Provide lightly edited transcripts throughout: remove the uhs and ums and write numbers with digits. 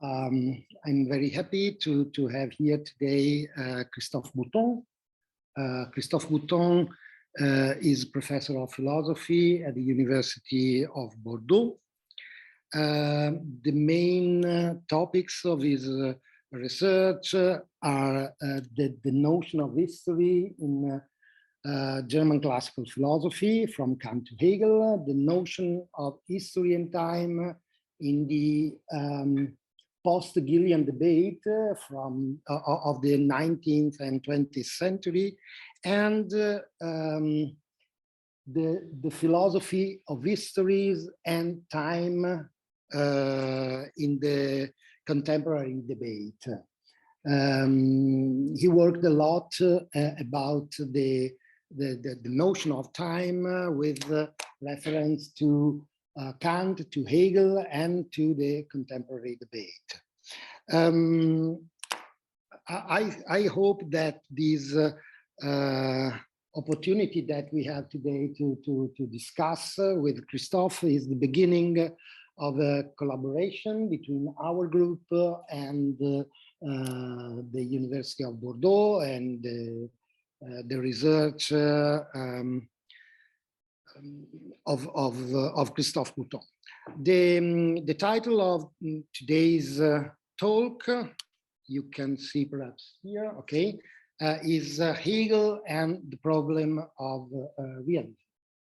I'm very happy to have here today Christophe Bouton. Christophe Bouton is professor of philosophy at the University of Bordeaux. The main topics of his research are the notion of history in German classical philosophy from Kant to Hegel, the notion of history and time in the post-Hegelian debate of the 19th and 20th century, and the philosophy of histories and time in the contemporary debate. He worked a lot about the notion of time with reference to Kant, to Hegel, and to the contemporary debate. I hope that this opportunity that we have today to discuss with Christophe is the beginning of a collaboration between our group and the University of Bordeaux and the research of Christophe Bouton. The title of today's talk, you can see perhaps here, okay, is Hegel and the problem of realism.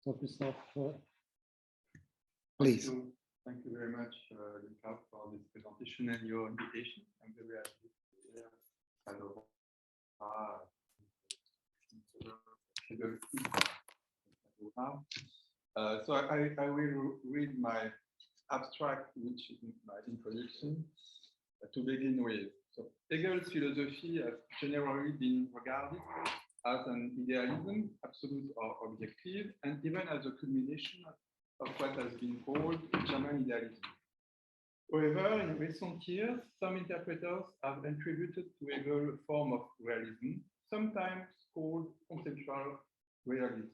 So Christophe, please. Thank you very much, Luca, for this presentation and your invitation. I'm very happy to be here. So I will read my abstract, which is my introduction, to begin with. So Hegel's philosophy has generally been regarded as an idealism, absolute or objective, and even as a culmination of what has been called German idealism. However, in recent years, some interpreters have attributed to Hegel a form of realism, sometimes called conceptual realism.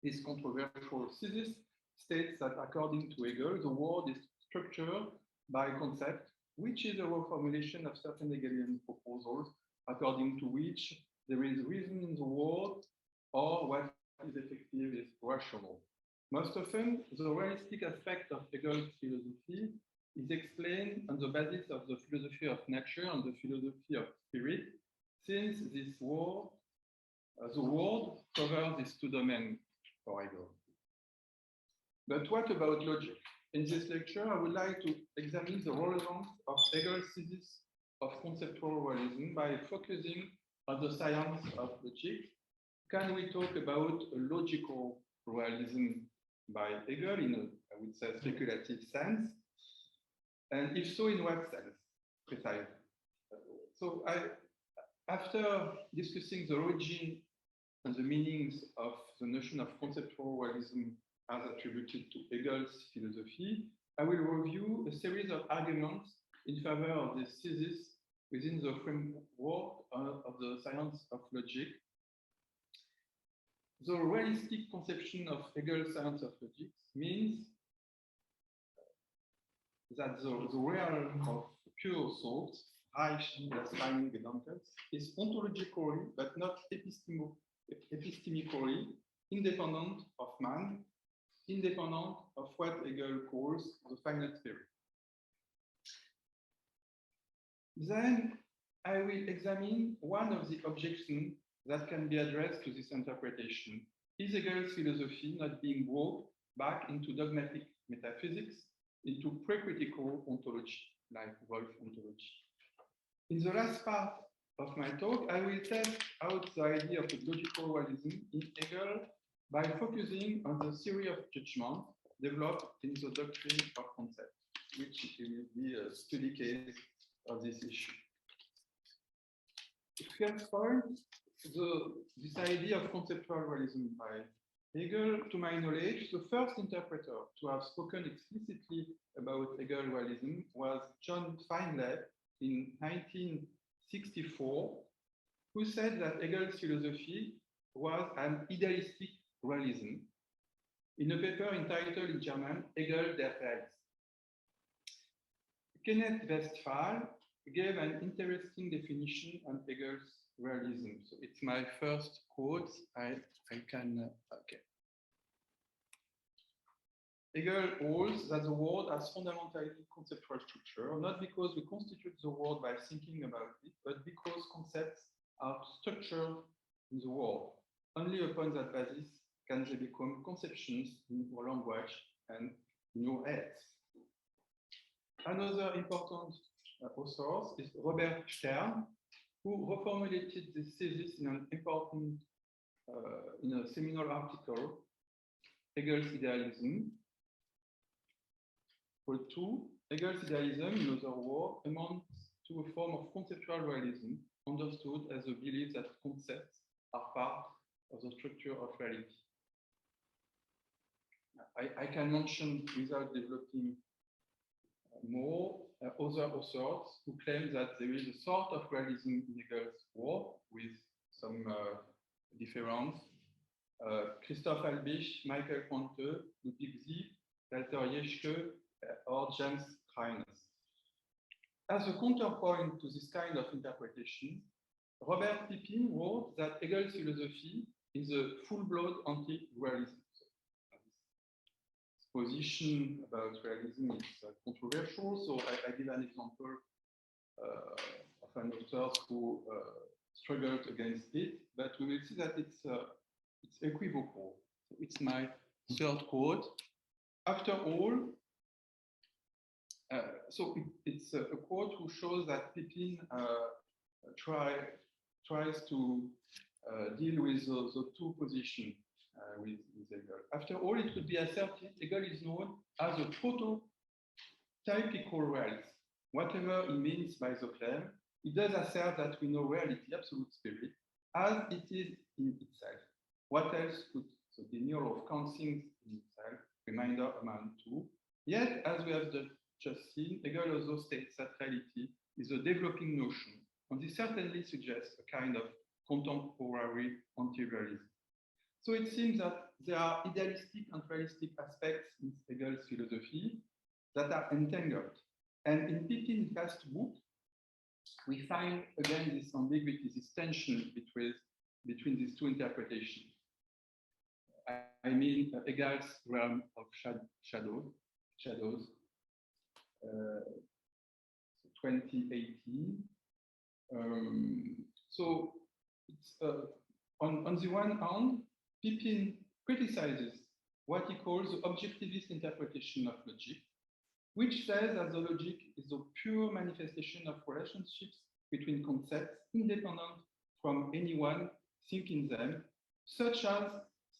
This controversial thesis states that according to Hegel, the world is structured by concept, which is a reformulation of certain Hegelian proposals, according to which there is reason in the world, or what is effective is rational. Most often, the realistic aspect of Hegel's philosophy is explained on the basis of the philosophy of nature and the philosophy of spirit, since this world, the world covers these two domains for Hegel. But what about logic? In this lecture, I would like to examine the relevance of Hegel's thesis of conceptual realism by focusing on the science of logic. Can we talk about a logical realism by Hegel in a, I would say, speculative sense? And if so, in what sense? Precisely. So after discussing the origin and the meanings of the notion of conceptual realism as attributed to Hegel's philosophy, I will review a series of arguments in favor of this thesis within the framework of the science of logic. The realistic conception of Hegel's science of logic means that the realm of pure thought, Reich das reine Gedankens, is ontologically but not epistemically independent of man, independent of what Hegel calls the finite spirit. Then I will examine one of the objections that can be addressed to this interpretation. Is Hegel's philosophy not being brought back into dogmatic metaphysics, into pre-critical ontology, like Wolff ontology? In the last part of my talk, I will test out the idea of logical realism in Hegel by focusing on the theory of judgment developed in the doctrine of concept, which will be a study case of this issue. First point, this idea of conceptual realism by Hegel, to my knowledge, the first interpreter to have spoken explicitly about Hegel realism was John Feinleb in 1964, who said that Hegel's philosophy was an idealistic realism in a paper entitled in German, Hegel der Realism. Kenneth Westphal gave an interesting definition on Hegel's realism. So it's my first quote. I can, okay. Hegel holds that the world has fundamentally conceptual structure, not because we constitute the world by thinking about it, but because concepts are structured in the world. Only upon that basis can they become conceptions in our language and in our heads. Another important author is Robert Stern, who reformulated this thesis in an important, in a seminal article, Hegel's Idealism. For two, Hegel's idealism, in other words, amounts to a form of conceptual realism, understood as a belief that concepts are part of the structure of reality. I can mention, without developing more, other authors who claim that there is a sort of realism in Hegel's work with some difference. Christophe Bouton, Michael Conte, Ludwig Sieb, Walter Jeschke, or James Kreines. As a counterpoint to this kind of interpretation, Robert Pepin wrote that Hegel's philosophy is a full-blood anti-realism. This position about realism is controversial, so I give an example of an author who struggled against it, but we will see that it's equivocal. So it's my third quote. After all, so it's a quote who shows that Pepin tries to deal with the two positions with Hegel. After all, it could be asserted Hegel is known as a prototypical realist. Whatever he means by the claim, he does assert that we know reality, absolute spirit, as it is in itself. What else could the denial of Kant things in itself, reminder amount to? Yet, as we have just seen, Hegel also states that reality is a developing notion, and this certainly suggests a kind of contemporary anti-realism. So it seems that there are idealistic and realistic aspects in Hegel's philosophy that are entangled. And in Pepin's last book, we find again this ambiguity, this tension between these two interpretations. I mean, Hegel's realm of shadows, 2018. So it's, on the one hand, Pepin criticizes what he calls the objectivist interpretation of logic, which says that the logic is a pure manifestation of relationships between concepts independent from anyone thinking them, such as,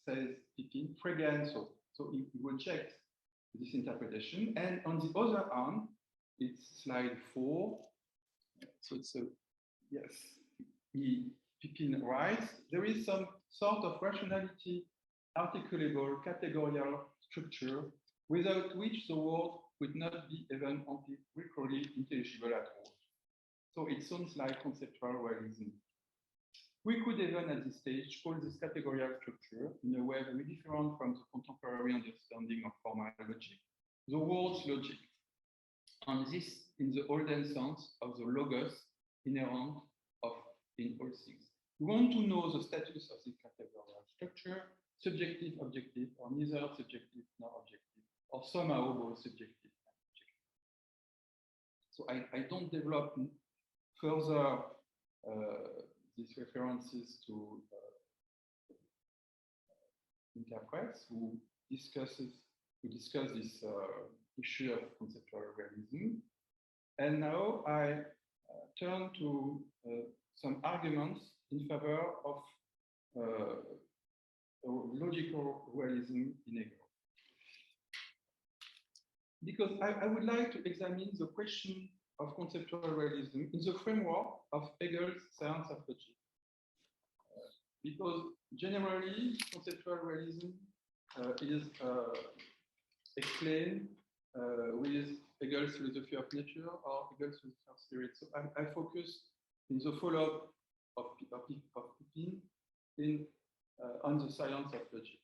says Pepin, preganso. So he rejects this interpretation. And on the other hand, it's slide 4. So it's a, yes, Pepin writes, there is some sort of rationality, articulable, categorical structure, without which the world would not be even empirically intelligible at all. So it sounds like conceptual realism. We could even at this stage call this categorical structure, in a way very different from the contemporary understanding of formal logic, the world's logic. And this in the olden sense of the logos inherent in all things. We want to know the status of this categorical structure, subjective, objective, or neither subjective nor objective, or somehow both subjective and objective. So I don't develop further these references to interprets who discuss this issue of conceptual realism. And now I turn to some arguments in favor of logical realism in Hegel. Because I would like to examine the question of conceptual realism in the framework of Hegel's science of logic. Because generally, conceptual realism is explained with Hegel's philosophy of nature or Hegel's philosophy of spirit. So I focus in the follow-up of Pepin on the science of logic.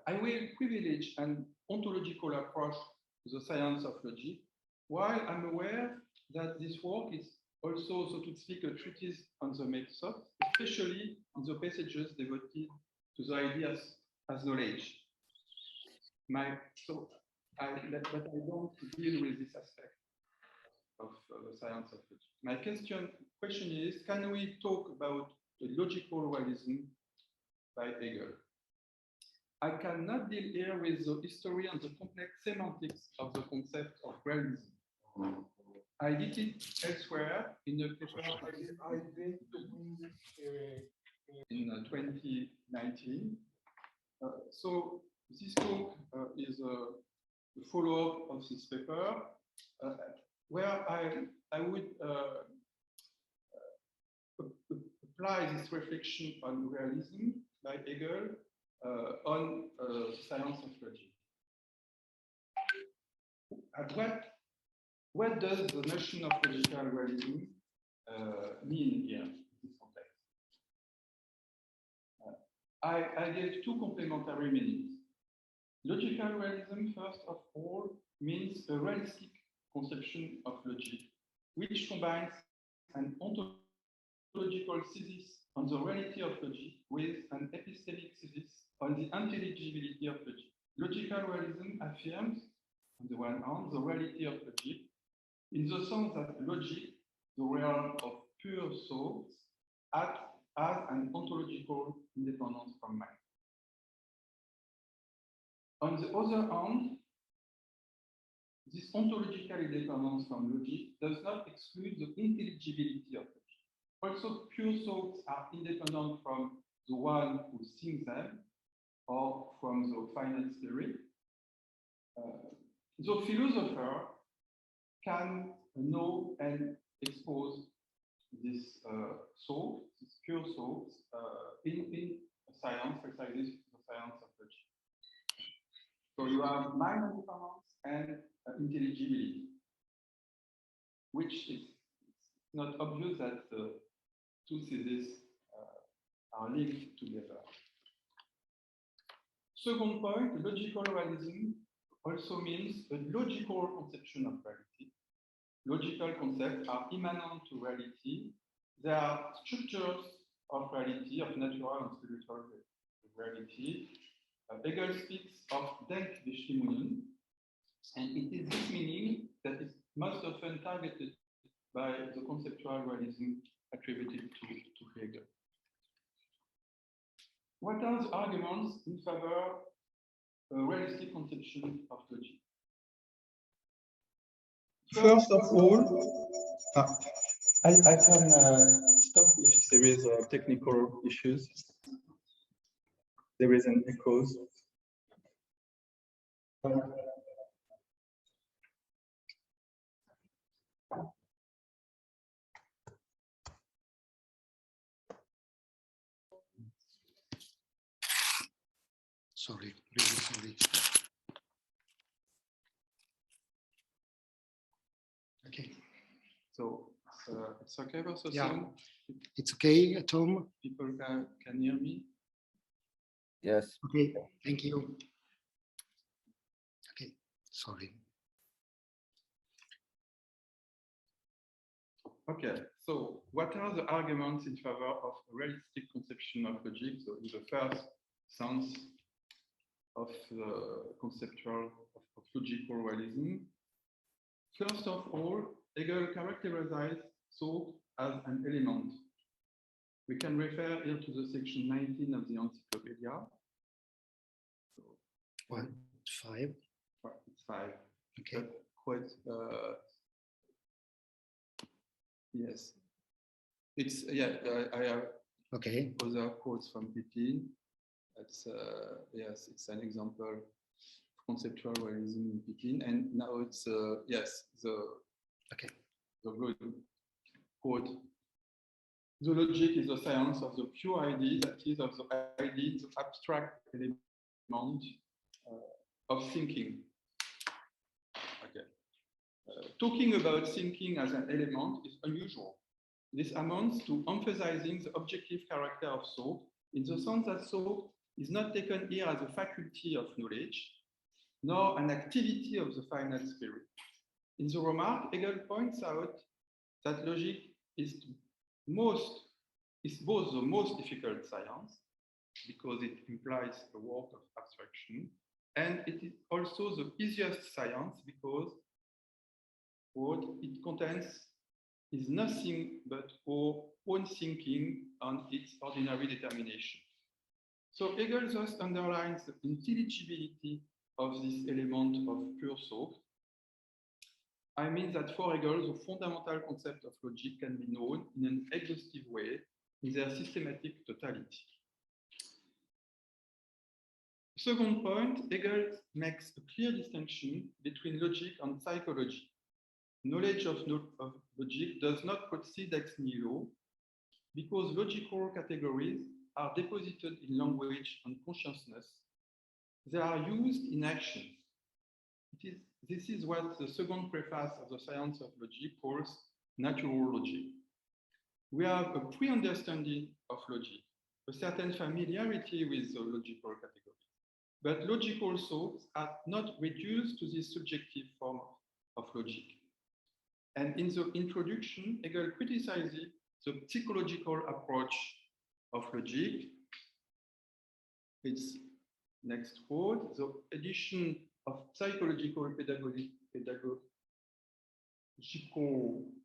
I will privilege an ontological approach to the science of logic while I'm aware that this work is also, so to speak, a treatise on the method, especially in the passages devoted to the ideas as knowledge. But I don't deal with this aspect of the science of logic. My question is, can we talk about the logical realism by Hegel? I cannot deal here with the history and the complex semantics of the concept of realism. I did it elsewhere in a paper in 2019. So this talk is a follow-up of this paper, where I would apply this reflection on realism by Hegel on science of logic. What does the notion of logical realism mean here in this context? I gave two complementary meanings. Logical realism, first of all, means a realistic conception of logic, which combines an ontological thesis on the reality of logic with an epistemic thesis on the intelligibility of logic. Logical realism affirms, on the one hand, the reality of logic, in the sense that logic, the realm of pure thoughts, acts as an ontological independence from mind. On the other hand, this ontological independence from logic does not exclude the intelligibility of logic. Also, pure thoughts are independent from the one who thinks them or from the finite spirit. The philosopher can know and expose this thought, this pure thought, in science, precisely the science of logic. So you have mind independence and intelligibility, which is not obvious that the two theses are linked together. Second point, logical realism also means a logical conception of reality. Logical concepts are immanent to reality. They are structures of reality, of natural and spiritual reality. Hegel speaks of Denkbestimmungen, and it is this meaning that is most often targeted by the conceptual realism attributed to Hegel. What are the arguments in favor of a realistic conception of logic? First of all, I can stop if there is technical issues. There is an echo. Sorry, really sorry. Okay. So it's okay, Professor? Yeah, it's okay, Tom. People can hear me? Yes. Okay, thank you. Okay, sorry. Okay, so what are the arguments in favor of a realistic conception of logic? So in the first sense of the conceptual of logical realism. First of all, Hegel characterizes thought as an element. We can refer here to the section 19 of the Encyclopedia. So, 1.5. It's 5. Okay. Quite, yes. It's, yeah, I have Okay. other quotes from Pippin. It's, yes, it's an example of conceptual realism in Pippin. And now it's, yes, the good quote. The logic is the science of the pure idea, that is, of the idea, the abstract element of thinking. Okay. Talking about thinking as an element is unusual. This amounts to emphasizing the objective character of thought, in the sense that thought is not taken here as a faculty of knowledge, nor an activity of the finite spirit. In the remark, Hegel points out that logic is both the most difficult science, because it implies a world of abstraction, and it is also the easiest science because what it contains is nothing but our own thinking and its ordinary determination. So Hegel thus underlines the intelligibility of this element of pure thought. I mean that for Hegel, the fundamental concept of logic can be known in an exhaustive way in their systematic totality. Second point, Hegel makes a clear distinction between logic and psychology. Knowledge of logic does not proceed ex nihilo, because logical categories are deposited in language and consciousness. They are used in action. This is what the second preface of the science of logic calls natural logic. We have a pre-understanding of logic, a certain familiarity with the logical categories. But logical thoughts are not reduced to this subjective form of logic. And in the introduction, Hegel criticizes the psychological approach of logic. Its next quote, the addition of psychological, pedagogical,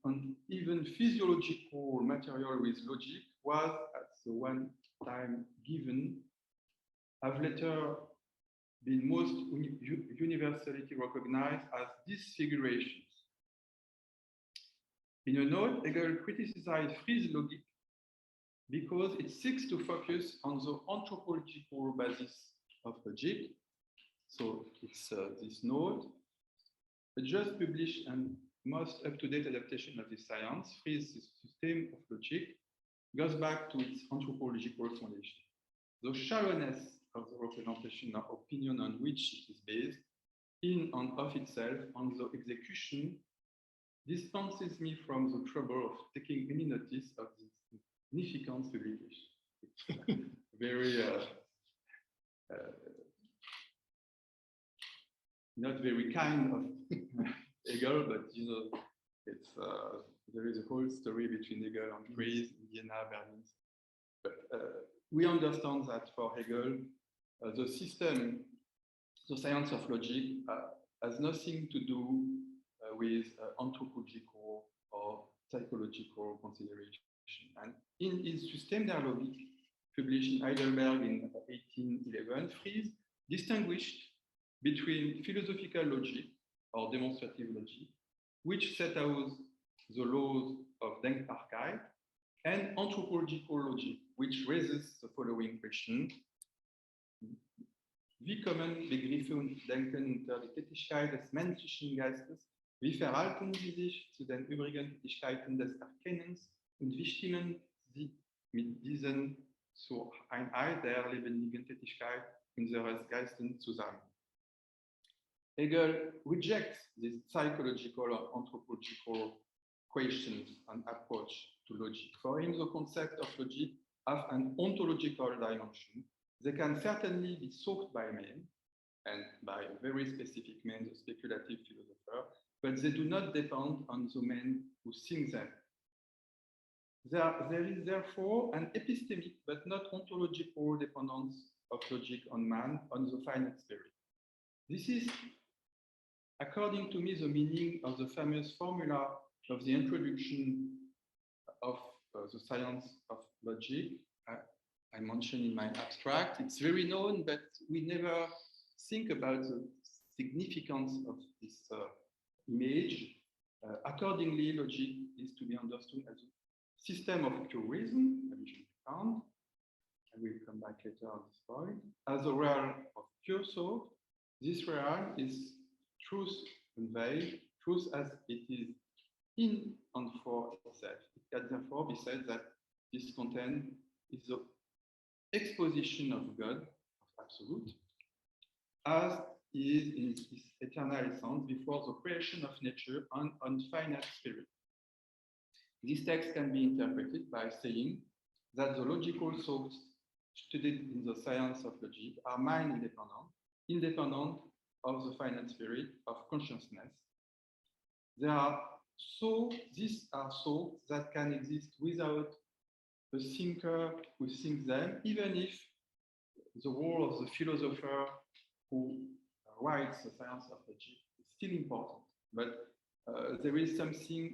and even physiological material with logic was at the one time given, have later been most universally recognized as disfigurations. In a note, Hegel criticized Free's logic because it seeks to focus on the anthropological basis of logic. So it's this note, a just published and most up-to-date adaptation of this science, Free's system of logic, goes back to its anthropological foundation. The shallowness of the representation of opinion on which it is based, in and of itself, on the execution, dispenses me from the trouble of taking any notice of this significant publication. It's very not very kind of Hegel, but you know, it's there is a whole story between Hegel and Fries, Vienna, Berlin. But we understand that for Hegel, the system, the science of logic, has nothing to do with anthropological or psychological consideration. And in his System der Logik, published in Heidelberg in 1811, Fries distinguished between philosophical logic or demonstrative logic, which set out the laws of Denkbarkeit, and anthropological logic, which raises the following question. Wie kommen Begriffe und Denken unter die Tätigkeit des menschlichen Geistes? Wie verhalten sie sich zu den übrigen Tätigkeiten des Erkennens? Und wie stimmen sie mit diesen zur Einheit der lebendigen Tätigkeit unseres Geistes zusammen? Hegel rejects these psychological or anthropological questions and approach to logic. For him, the concept of logic has an ontological dimension. They can certainly be solved by men, and by a very specific man, the speculative philosopher, but they do not depend on the men who think them. There is therefore an epistemic but not ontological dependence of logic on man, on the finite spirit. This is, according to me, the meaning of the famous formula of the introduction of the science of logic. I mentioned in my abstract. It's very known, but we never think about the significance of this image. Accordingly, logic is to be understood as a system of pure reason, found. I will come back later on this point. As a realm of pure thought, this realm is truth unveiled, truth as it is in and for itself. It can therefore be said that this content is the exposition of God, of Absolute, as is in its eternal essence before the creation of nature and on finite spirit. This text can be interpreted by saying that the logical thoughts studied in the science of logic are mind independent, independent of the finite spirit of consciousness. these are thoughts that can exist without a thinker who thinks them, even if the role of the philosopher who writes the science of logic is still important. But there is something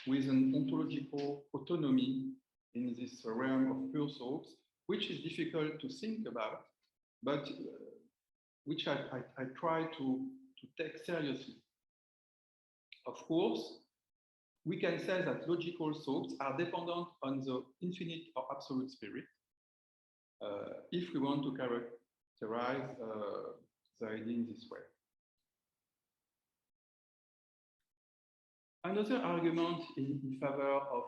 with an ontological autonomy in this realm of pure thoughts, which is difficult to think about, but which I try to take seriously. Of course, we can say that logical thoughts are dependent on the infinite or absolute spirit, if we want to characterize the idea in this way. Another argument in favor of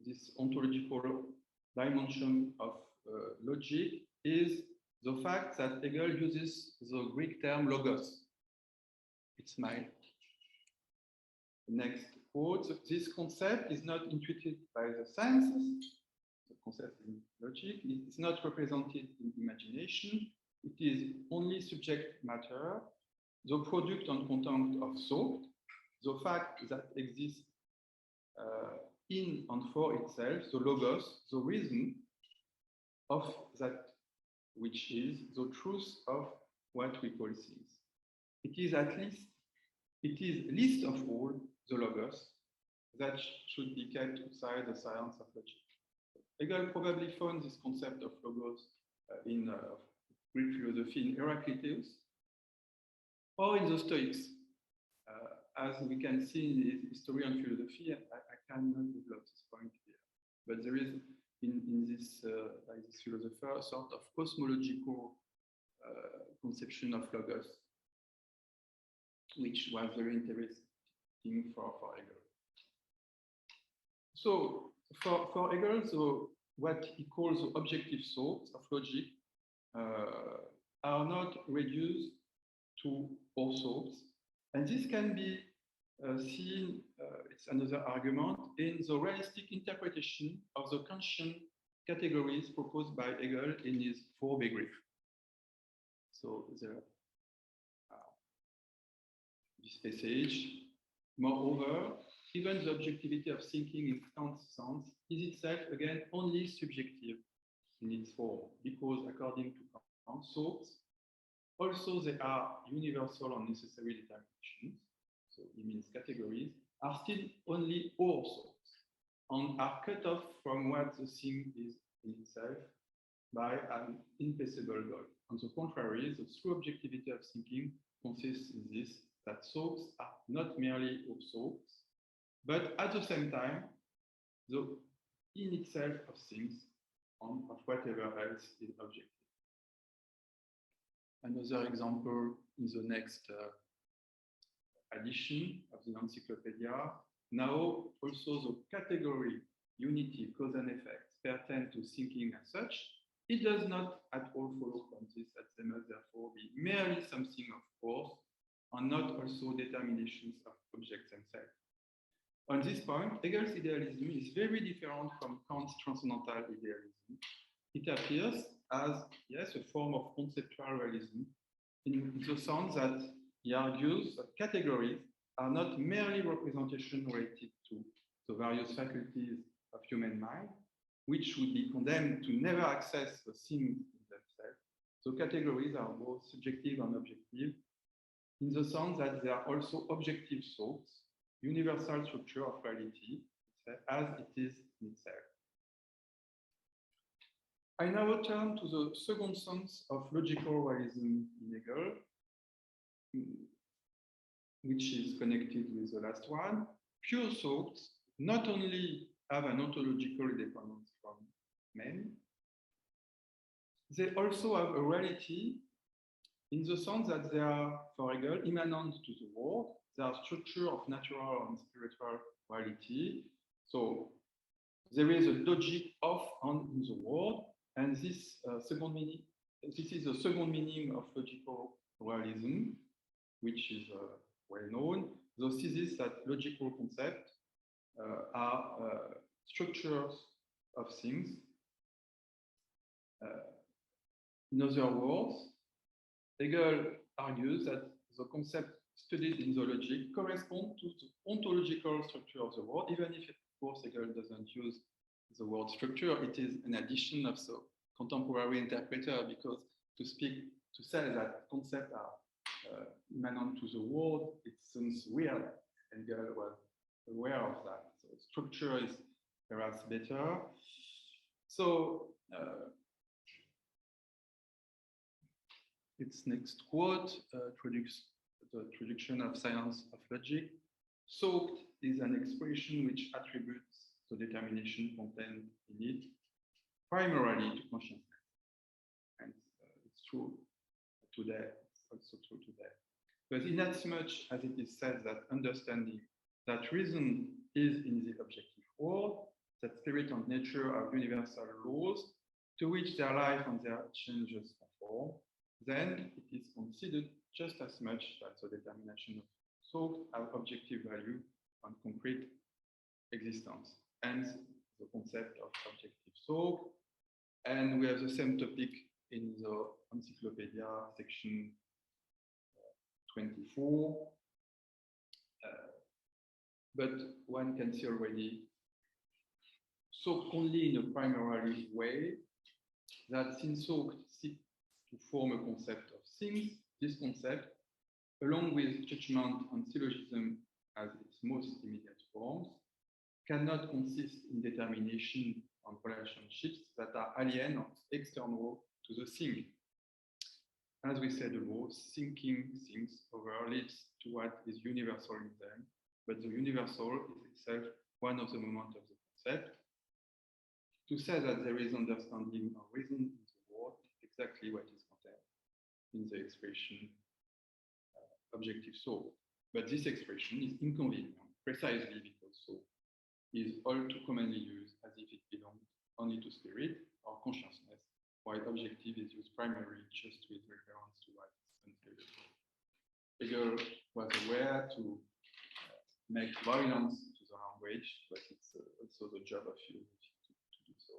this ontological dimension of logic is the fact that Hegel uses the Greek term logos. It's my next quote. This concept is not intuited by the senses. The concept in logic is not represented in imagination. It is only subject matter, the product and content of thought, the fact that exists in and for itself, the logos, the reason of that which is the truth of what we call things. It is least of all the logos that should be kept outside the science of logic. Hegel probably found this concept of logos in Greek philosophy in Heraclitus or in the Stoics. As we can see in the history and philosophy, I cannot develop this point here. But there is in this, by this philosopher, a sort of cosmological conception of logos, which was very interesting for Hegel. So for Hegel, so what he calls the objective thoughts of logic are not reduced to all thoughts. And this can be seen, it's another argument, in the realistic interpretation of the Kantian categories proposed by Hegel in his four begriff. So there this passage. Moreover, even the objectivity of thinking in Kant's sense is itself, again, only subjective in its form, because according to Kant, thoughts, also they are universal and necessary determinations, so it means categories, are still only all thoughts, and are cut off from what the thing is in itself by an impassable goal. On the contrary, the true objectivity of thinking consists in this, that thoughts are not merely all thoughts, but at the same time, the in itself of things and of whatever else is objective. Another example in the next edition of the encyclopedia. Now, also the category unity, cause and effect pertain to thinking as such. It does not at all follow from this that they must therefore be merely something of force and not also determinations of objects themselves. On this point, Hegel's idealism is very different from Kant's transcendental idealism. It appears as, yes, a form of conceptual realism in the sense that he argues that categories are not merely representation related to the various faculties of human mind, which would be condemned to never access the things in themselves. So categories are both subjective and objective, in the sense that they are also objective thoughts, universal structure of reality, as it is in itself. I now turn to the second sense of logical realism in Hegel, which is connected with the last one. Pure thoughts not only have an ontological independence from men, they also have a reality in the sense that they are, for Hegel, immanent to the world. They are structure of natural and spiritual reality. So there is a logic of and in the world, and this second meaning, this is the second meaning of logical realism, which is well known. The thesis that logical concepts are structures of things. In other words, Hegel argues that the concept studied in the logic correspond to the ontological structure of the world, even if, of course, Hegel doesn't use the word structure. It is an addition of the contemporary interpreter, because to say that concepts are immanent to the world, it sounds weird, and Hegel was aware of that. So structure is perhaps better. So its next quote, the introduction of science of logic. Soaked is an expression which attributes the determination contained in it primarily to consciousness. And it's true today, it's also true today. But inasmuch as it is said that understanding that reason is in the objective world, that spirit and nature are universal laws to which their life and their changes conform, then it is considered just as much that the determination of soaked have objective value and concrete existence, hence the concept of objective soaked. And we have the same topic in the Encyclopedia section 24. But one can see already soaked only in a primary way, that since soaked seek to form a concept of things, this concept, along with judgment and syllogism as its most immediate forms, cannot consist in determination on relationships that are alien or external to the thing. As we said above, thinking things over leads to what is universal in them, but the universal is itself one of the moments of the concept. To say that there is understanding or reason in the world is exactly what is contained in the expression objective soul. But this expression is inconvenient, precisely because soul is all too commonly used as if it belonged only to spirit or consciousness, while objective is used primarily just with reference to what is unclear. Hegel was aware to make violence to the language, but it's also the job of philosophy to do so.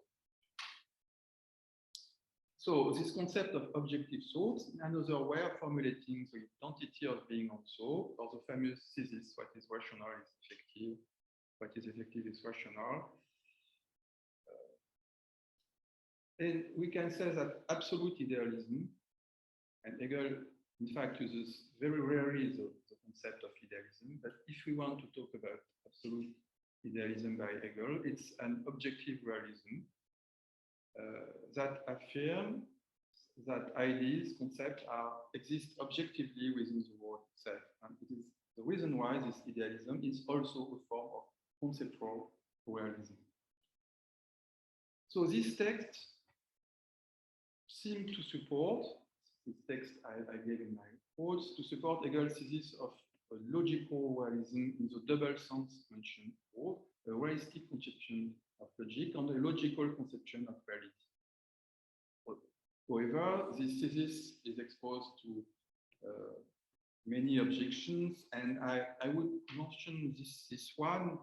So this concept of objective soul is another way of formulating the identity of being on soul, or the famous thesis, what is rational is effective, what is effective is rational. And we can say that absolute idealism, and Hegel in fact uses very rarely the concept of idealism, but if we want to talk about absolute idealism by Hegel, it's an objective realism that affirms that ideas, concepts exist objectively within the world itself. And it is the reason why this idealism is also a form of conceptual realism. So this text seems to support, this text I gave in my quotes, to support Hegel's thesis of a logical realism in the double sense mentioned before, a realistic conception of logic and a logical conception of reality. However, this thesis is exposed to many objections, and I would mention this one,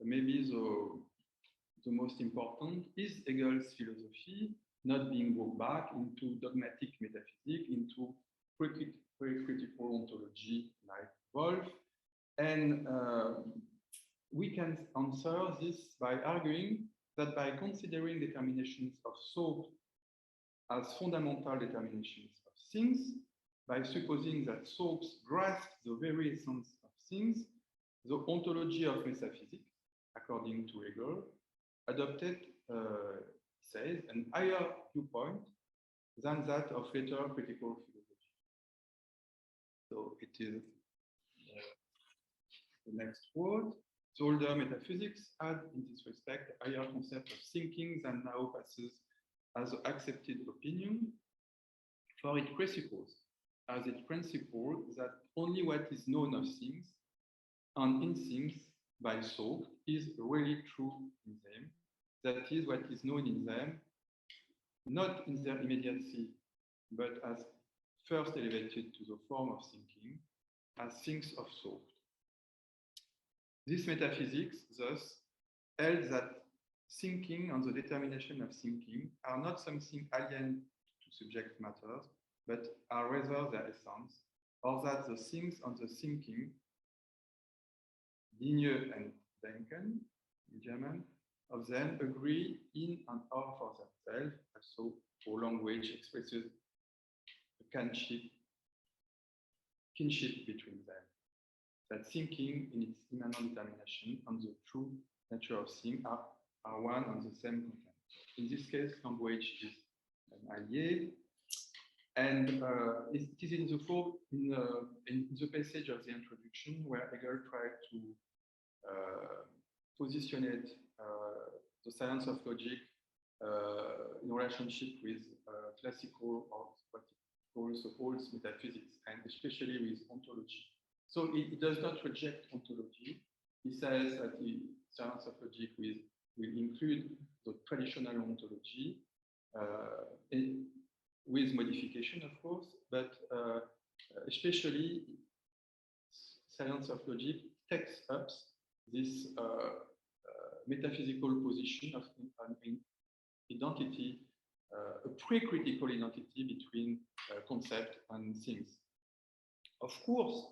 maybe the most important, is Hegel's philosophy not being brought back into dogmatic metaphysics, into pre-critical ontology like Wolff. And we can answer this by arguing that by considering determinations of thought as fundamental determinations of things, by supposing that thoughts grasp the very essence of things, the ontology of metaphysics, according to Hegel, adopted, says, an higher viewpoint than that of later critical philosophy. So it is the next quote. The older metaphysics had, in this respect, a higher concept of thinking than now passes as accepted opinion, for it presupposes as its principle that only what is known of things and in things by thought is really true in them. That is, what is known in them, not in their immediacy, but as first elevated to the form of thinking, as things of thought. This metaphysics, thus, held that thinking and the determination of thinking are not something alien to subject matters, but are rather their essence, or that the things and the thinking, Dinge and Denken in German, of them agree in and are for themselves, so our language expresses a kinship between them. That thinking in its immanent determination and the true nature of things are one and the same content. In this case, language is an allié, and it is in the passage of the introduction where Hegel tried to positionate the science of logic in relationship with classical or what he calls metaphysics, and especially with ontology. So it does not reject ontology. He says that the science of logic will include the traditional ontology with modification, of course, but especially science of logic takes up this metaphysical position of identity, a pre-critical identity between concept and things. Of course,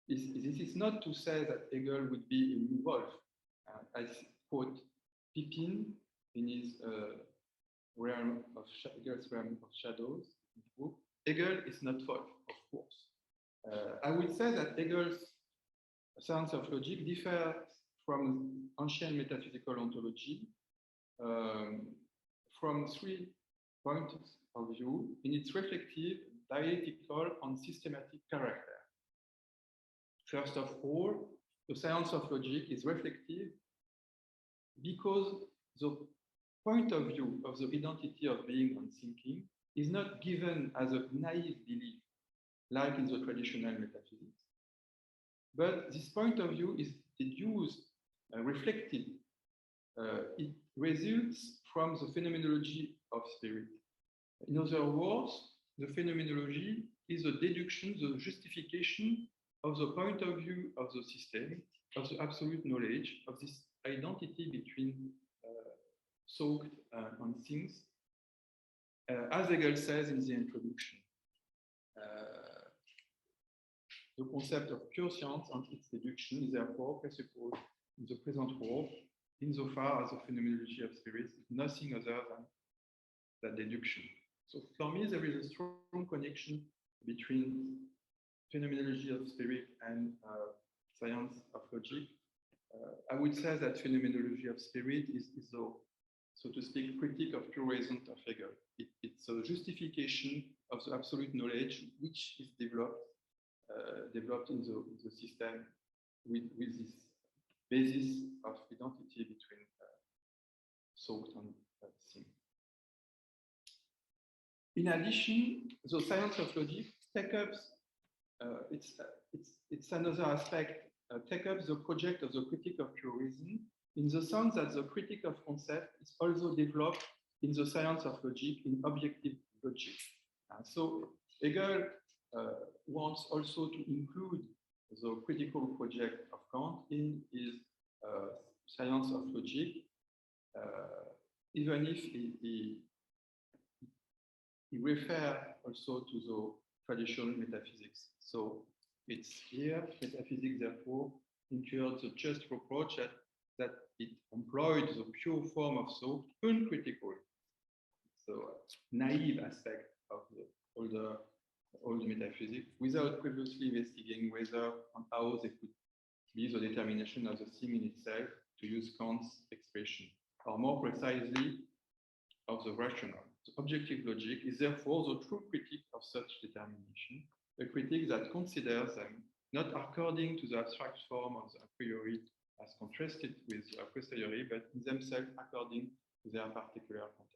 this is not to say that Hegel would be a new wolf. I quote Pippin in his Hegel's Realm of Shadows book. Hegel is not wolf, of course. I would say that Hegel's science of logic differs from ancient metaphysical ontology from 3 points of view in its reflective, dialectical, and systematic character. First of all, the science of logic is reflective because the point of view of the identity of being and thinking is not given as a naive belief, like in the traditional metaphysics, but this point of view is deduced, reflected. It results from the phenomenology of spirit. In other words, the phenomenology is a deduction, the justification of the point of view of the system, of the absolute knowledge, of this identity between thought and things, as Hegel says in the introduction. The concept of pure science and its deduction is therefore presupposed in the present world, insofar as the phenomenology of spirit is nothing other than that deduction. So for me, there is a strong connection between phenomenology of spirit and science of logic. I would say that phenomenology of spirit is the, so to speak, critique of pure reason of Hegel. It's a justification of the absolute knowledge which is developed in the system with this basis of identity between thought and thing. In addition, the science of logic takes up, it's another aspect, take up the project of the critique of pure reason, in the sense that the critique of concept is also developed in the science of logic, in objective logic. So Hegel wants also to include the critical project of Kant in his science of logic, even if he refers also to the traditional metaphysics. So it's here, metaphysics therefore incurred the just reproach that it employed the pure form of thought uncritical. So naive aspect of the old metaphysics without previously investigating whether and how they could be the determination of the thing in itself, to use Kant's expression, or more precisely, of the rational. The objective logic is therefore the true critique of such determination, a critique that considers them not according to the abstract form of the a priori as contrasted with the a posteriori, but in themselves according to their particular content.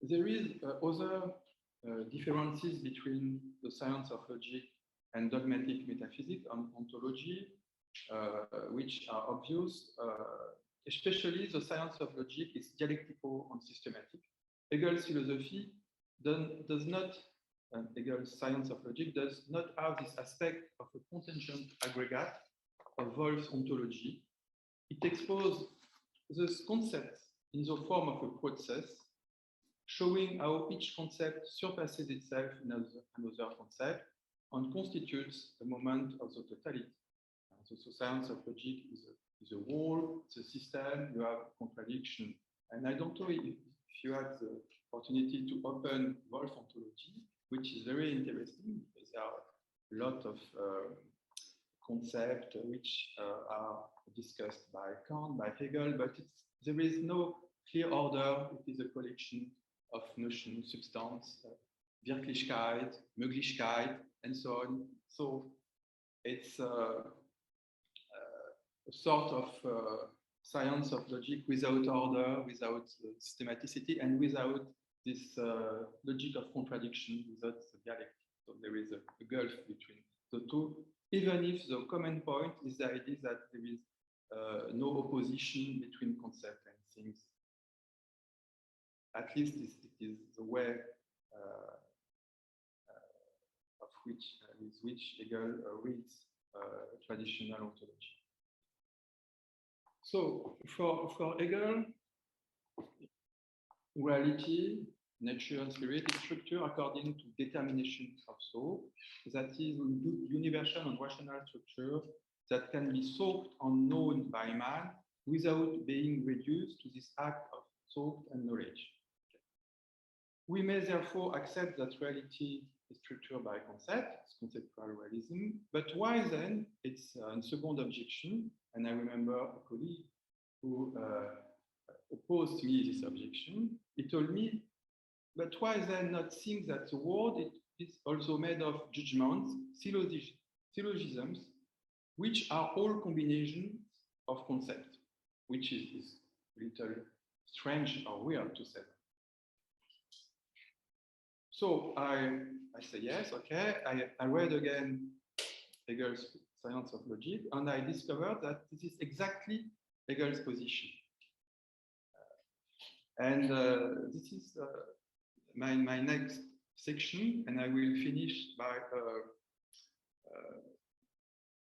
There is other differences between the science of logic and dogmatic metaphysics and ontology, which are obvious. Especially the science of logic is dialectical and systematic. Hegel's philosophy does not, Hegel's science of logic does not have this aspect of a contingent aggregate of Wolff's ontology. It exposes these concepts in the form of a process, showing how each concept surpasses itself in another concept and constitutes the moment of the totality. So science of logic is a whole, it's a system, you have contradiction. And I don't know if you had the opportunity to open Wolf ontology, which is very interesting because there are a lot of concepts which are discussed by Kant, by Hegel, but there is no clear order. It is a collection of notions, substance, Wirklichkeit, Möglichkeit, and so on. So it's a sort of science of logic without order, without systematicity, and without this logic of contradiction, without the dialectic. So there is a gulf between the two, even if the common point is the idea that there is no opposition between concept and things. At least it is the way with which Hegel reads traditional ontology. So for Hegel, reality, nature, and spirit is structured according to determination of soul, that is universal and rational structure that can be sought and known by man without being reduced to this act of thought and knowledge. We may therefore accept that reality is structured by concept, it's conceptual realism, but why then it's a second objection, and I remember a colleague who opposed me this objection. He told me, but why then not think that the world is also made of judgments, syllogisms, which are all combinations of concepts, which is a little strange or weird to say. So I say yes, okay. I read again Hegel's Science of Logic, and I discovered that this is exactly Hegel's position. This is my next section, and I will finish by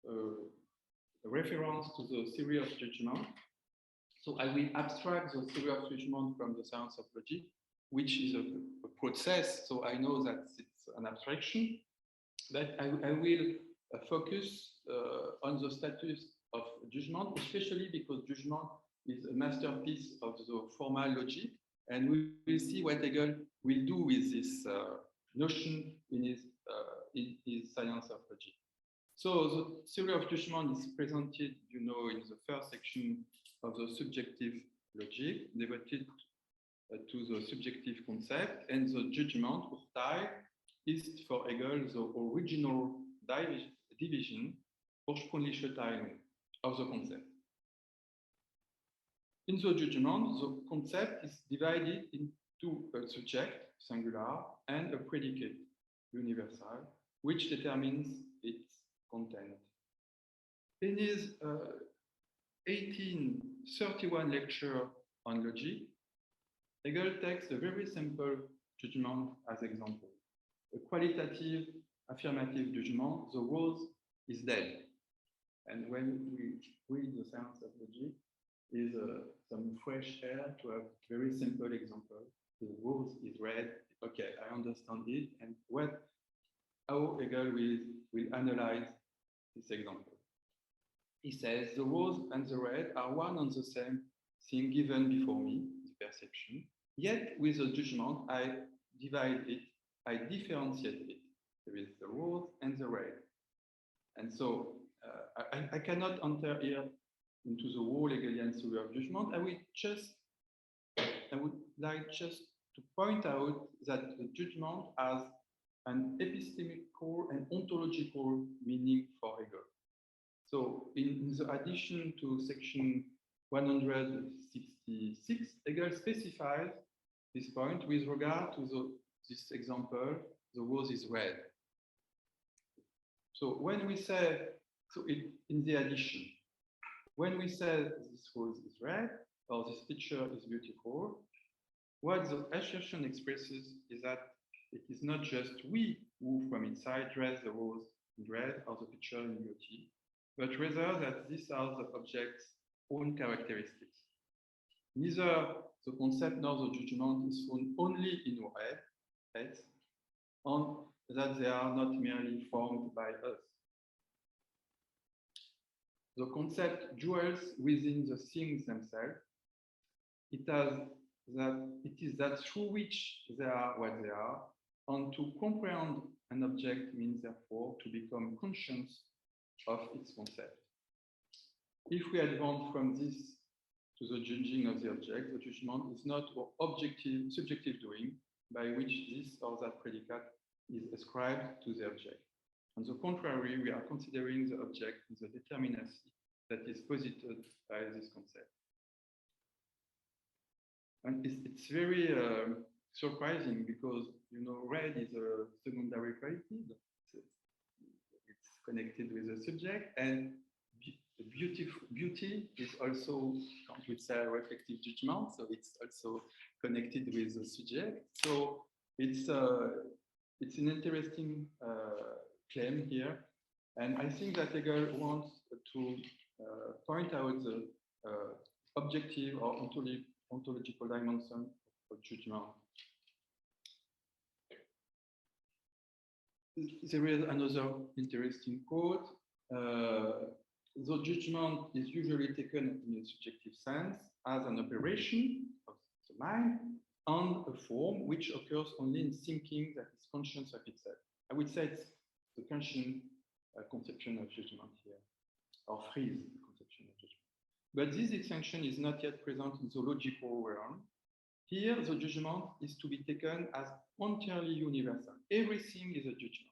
a reference to the theory of judgment. So I will abstract the theory of judgment from the Science of Logic, which is a process, so I know that it's an abstraction, but I will focus on the status of judgment, especially because judgment is a masterpiece of the formal logic, and we will see what Hegel will do with this notion in his Science of Logic. So the theory of judgment is presented, in the first section of the subjective logic, devoted to the subjective concept, and the judgment Urteil is for Hegel the original division, ursprüngliche Teilung of the concept. In the judgment, the concept is divided into a subject, singular, and a predicate, universal, which determines its content. In his 1831 lecture on logic, Hegel takes a very simple judgment as example. A qualitative, affirmative judgment, the rose is dead. And when we read the Science of Logic, is some fresh air to have very simple example. The rose is red. Okay, I understand it. And how Hegel will analyze this example. He says the rose and the red are one and the same thing given before me, the perception. Yet with the judgment, I divide it, I differentiate it. There is the rose and the red. And so I cannot enter here into the whole Hegelian theory of judgment. I would like just to point out that the judgment has an epistemical and ontological meaning for Hegel. So in the addition to section 166, Hegel specifies this point with regard to this example, the rose is red. So when we say, in the addition, when we say this rose is red, or this picture is beautiful, what the assertion expresses is that it is not just we who from inside dress the rose in red or the picture in beauty, but rather that these are the object's own characteristics. Neither the concept nor the judgment is found only in our heads, and that they are not merely formed by us. The concept dwells within the things themselves. It is that through which they are what they are, and to comprehend an object means therefore to become conscious of its concept. If we advance from this to the judging of the object, the judgment is not our subjective doing by which this or that predicate is ascribed to the object. On the contrary, we are considering the object in the determinacy that is posited by this concept. And it's very surprising because, you know, red is a secondary quality. It's connected with the subject, and beauty is also, we say, reflective judgment, so it's also connected with the subject. So it's an interesting claim here, and I think that Hegel wants to point out the objective or ontological dimension of judgment. There is another interesting quote. The judgment is usually taken in a subjective sense as an operation of the mind and a form which occurs only in thinking that is conscious of itself. I would say it's the conscious conception of judgment here, or freeze conception of judgment. But this distinction is not yet present in the logical realm. Here, the judgment is to be taken as entirely universal. Everything is a judgment.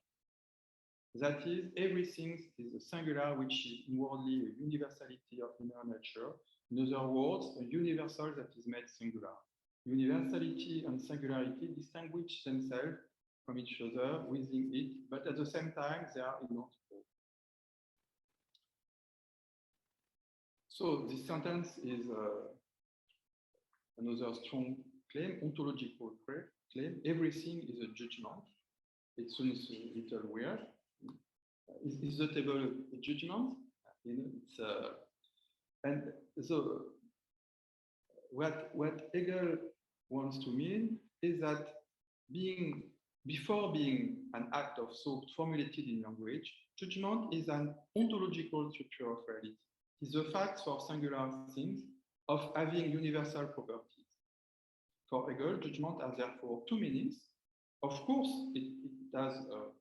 That is, everything is a singular, which is inwardly a universality of inner nature. In other words, a universal that is made singular. Universality and singularity distinguish themselves from each other within it, but at the same time, they are identical. So this sentence is another strong claim, ontological claim. Everything is a judgment. It sounds a little weird. Is the table a judgment? You know, it's and so what Hegel wants to mean is that before being an act of thought formulated in language, judgment is an ontological structure of reality. It is the fact for singular things of having universal properties. For Hegel, judgment has therefore two meanings. Of course, it has a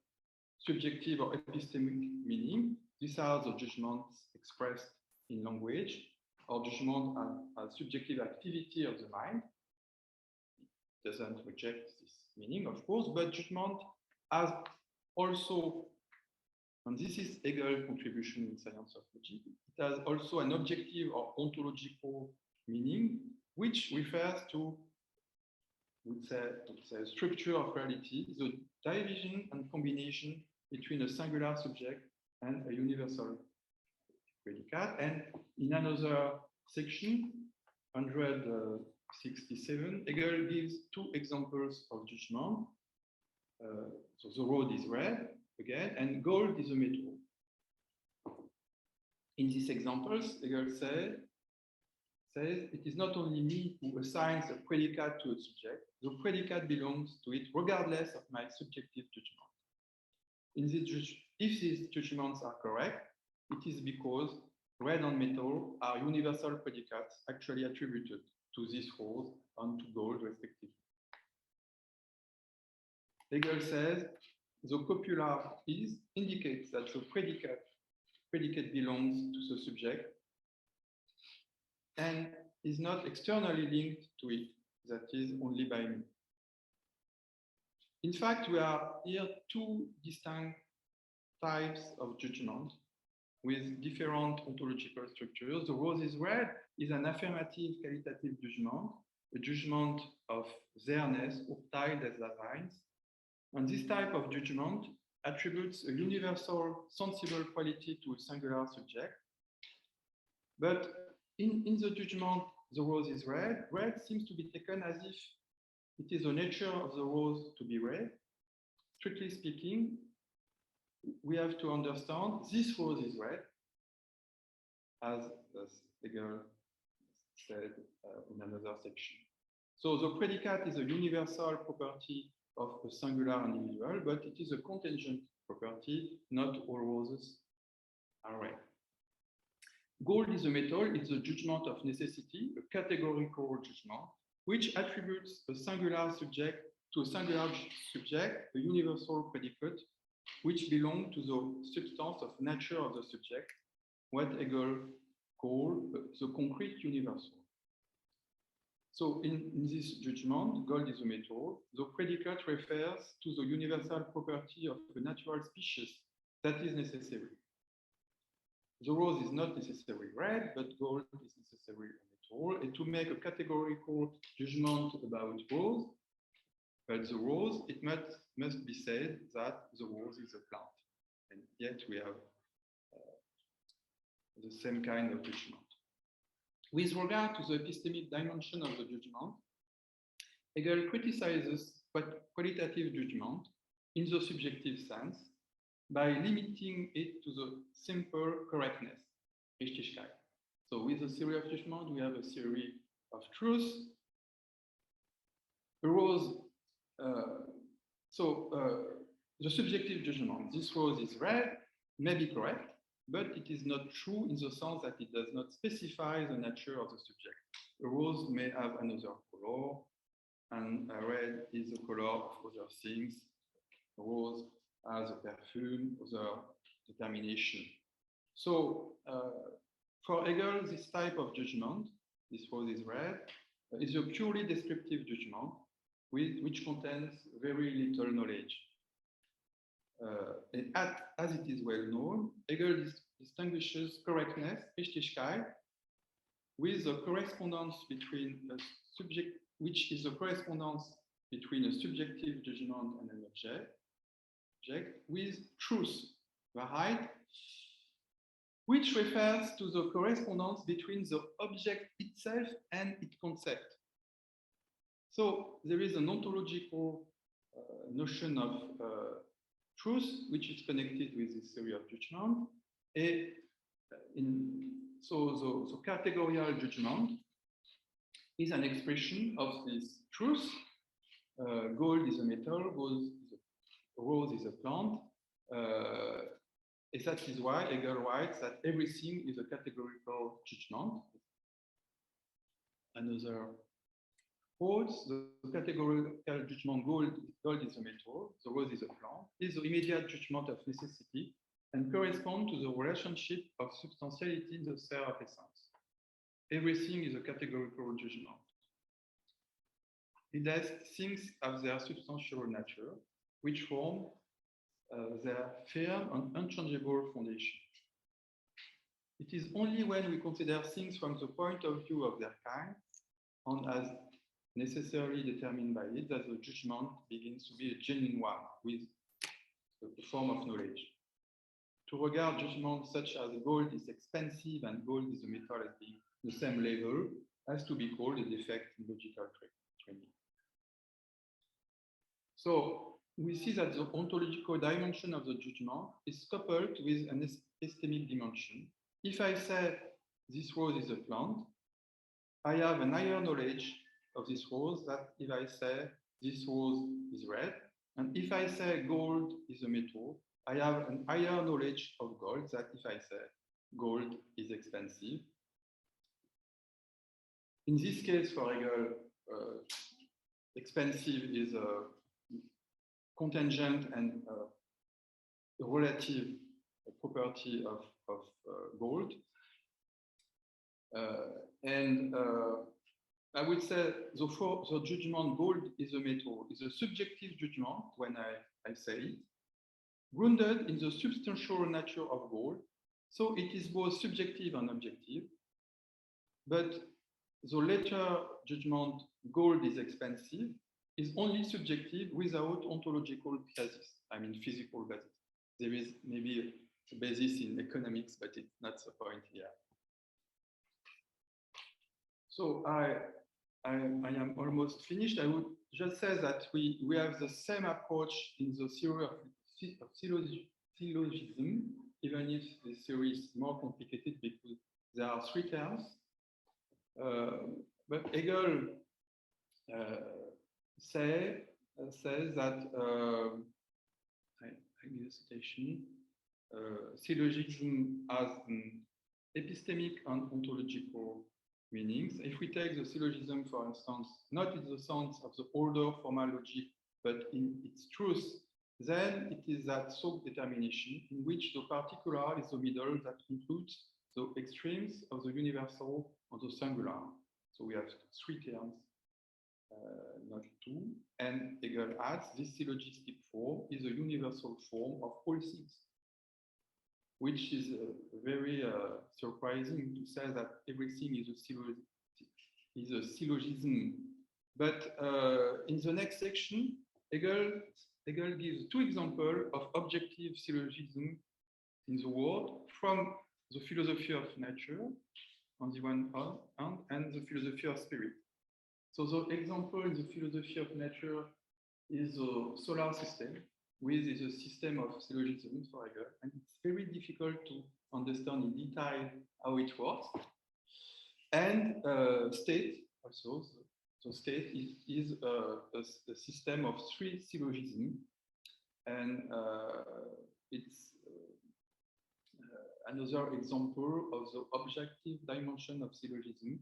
subjective or epistemic meaning. These are the judgments expressed in language, or judgment as subjective activity of the mind. It doesn't reject this meaning, of course, but judgment has also, and this is Hegel's contribution in science of logic, it has also an objective or ontological meaning, which refers to, would say structure of reality, the division and combination between a singular subject and a universal predicate. And in another section, 167, Hegel gives two examples of judgment. So the road is red, again, and gold is a metal. In these examples, Hegel says it is not only me who assigns a predicate to a subject, the predicate belongs to it regardless of my subjective judgment. If these judgments are correct, it is because red and metal are universal predicates actually attributed to this rose and to gold, respectively. Hegel says the copular is indicates that the predicate belongs to the subject and is not externally linked to it, that is only by me. In fact, we are here two distinct types of judgment with different ontological structures. The rose is red is an affirmative qualitative judgment, a judgment of there-ness, Urteil des Daseins. And this type of judgment attributes a universal sensible quality to a singular subject. But in the judgment, the rose is red, red seems to be taken as if it is the nature of the rose to be red. Strictly speaking, we have to understand this rose is red, as Hegel said in another section. So the predicate is a universal property of a singular individual, but it is a contingent property, not all roses are red. Gold is a metal, it's a judgment of necessity, a categorical judgment, which attributes a singular subject to a singular subject, a universal predicate, which belongs to the substance of nature of the subject, what Hegel called the concrete universal. So in this judgment, gold is a metal, the predicate refers to the universal property of a natural species that is necessary. The rose is not necessarily red, but gold is necessarily a metal. And to make a categorical judgment about rose, but the rose, it must be said that the rose is a plant. And yet we have the same kind of judgment. With regard to the epistemic dimension of the judgment, Hegel criticizes qualitative judgment in the subjective sense by limiting it to the simple correctness, Richtigkeit. So with the theory of judgment, we have a theory of truth. The rose, the subjective judgment, this rose is red, may be correct, but it is not true in the sense that it does not specify the nature of the subject. A rose may have another color, and red is the color of other things. A rose has a perfume, other determination. So for Hegel, this type of judgment, this rose is red, is a purely descriptive judgment which contains very little knowledge. And as it is well known, Hegel distinguishes correctness, Richtigkeit, with a correspondence between a subject, which is a correspondence between a subjective judgment and an object, with truth, Wahrheit, which refers to the correspondence between the object itself and its concept. So there is an ontological notion of truth, which is connected with this theory of judgment. So the categorical judgment is an expression of this truth. Gold is a metal, rose is a plant. And that is why Hegel writes that everything is a categorical judgment. Another quote, the categorical judgment gold is a metal, the rose is a plant, is the immediate judgment of necessity and correspond to the relationship of substantiality in the sphere of essence. Everything is a categorical judgment. Indeed, things have their substantial nature, which form their firm and unchangeable foundation. It is only when we consider things from the point of view of their kind and as necessarily determined by it that the judgment begins to be a genuine one with a form of knowledge. To regard judgment such as gold is expensive and gold is a metal as being the same level has to be called a defect in logical training. So we see that the ontological dimension of the judgment is coupled with an epistemic dimension. If I say this rose is a plant, I have an higher knowledge of this rose than if I say this rose is red. And if I say gold is a metal, I have an higher knowledge of gold than if I say gold is expensive. In this case, for Hegel, expensive is a contingent and a relative property of gold. I would say the judgment gold is a metal is a subjective judgment when I say it, grounded in the substantial nature of gold. So it is both subjective and objective. But the later judgment gold is expensive is only subjective without ontological basis, I mean physical basis. There is maybe a basis in economics, but it's not the point here. So I am almost finished. I would just say that we have the same approach in the theory of syllogism, even if the theory is more complicated because there are three terms. But Hegel says that, I need a citation, syllogism has an epistemic and ontological meanings. If we take the syllogism, for instance, not in the sense of the older formal logic, but in its truth, then it is that self-determination in which the particular is the middle that includes the extremes of the universal and the singular. So we have three terms, not two. And Hegel adds this syllogistic form is a universal form of all things, which is very surprising to say that everything is a syllogism. But in the next section, Hegel gives two examples of objective syllogism in the world from the philosophy of nature on the one hand and the philosophy of spirit. So the example in the philosophy of nature is the solar system, which is a system of syllogism for Hegel, and it's very difficult to understand in detail how it works. And state also, so state is a system of three syllogisms, and it's another example of the objective dimension of syllogism,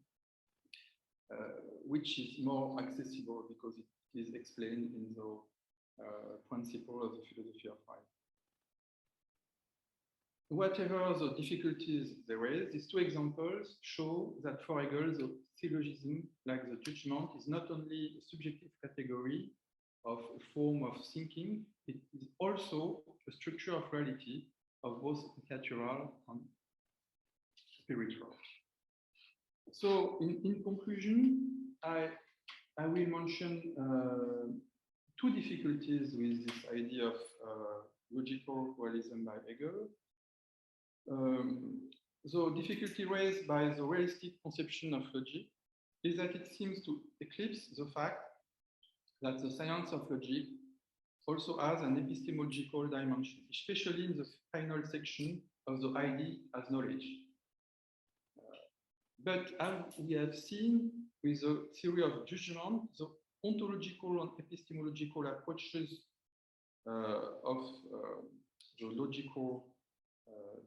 which is more accessible because it is explained in the principle of the philosophy of right. Whatever the difficulties there is, these two examples show that for Hegel, the syllogism, like the judgment, is not only a subjective category of a form of thinking, it is also a structure of reality of both natural and spiritual. So in conclusion, I will mention two difficulties with this idea of logical realism by Hegel. The difficulty raised by the realistic conception of logic is that it seems to eclipse the fact that the science of logic also has an epistemological dimension, especially in the final section of the idea as knowledge. But as we have seen with the theory of judgment, the ontological and epistemological approaches of the logical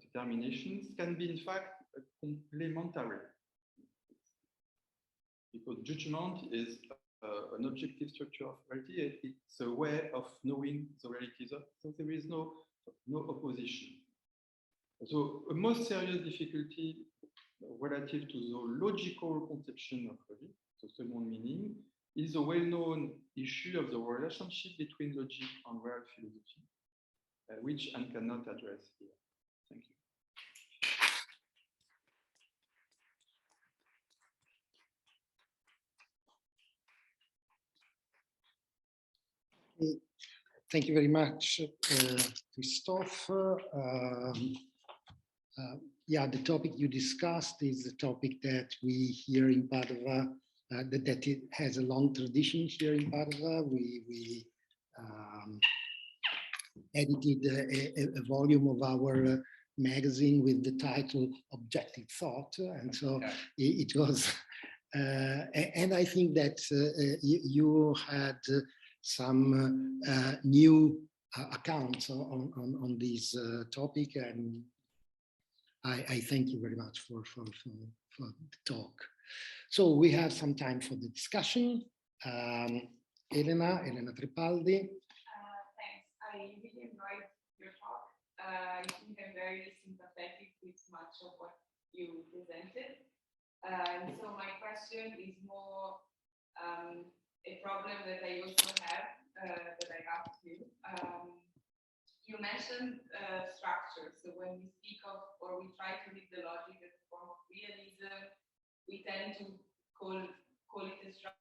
determinations can be in fact complementary, because judgment is an objective structure of reality. It's a way of knowing the reality, so there is no opposition. So a most serious difficulty relative to the logical conception of logic, the second meaning, is the well-known issue of the relationship between logic and real philosophy, which I cannot address here. Thank you. Thank you very much, Christophe. Yeah, the topic you discussed is the topic that we here in Padova, that it has a long tradition here in Padova. We edited a volume of our magazine with the title Objective Thought, and so it was, and I think that you had some new accounts on this topic, and I thank you very much for the talk. So we have some time for the discussion. Elena Tripaldi. Thanks. I really enjoyed your talk. I think I'm very sympathetic with much of what you presented. So my question is more a problem that I also have, that I asked you. You mentioned structure. So when we speak of, or we try to read the logic as a form of realism, we tend to call it a structure.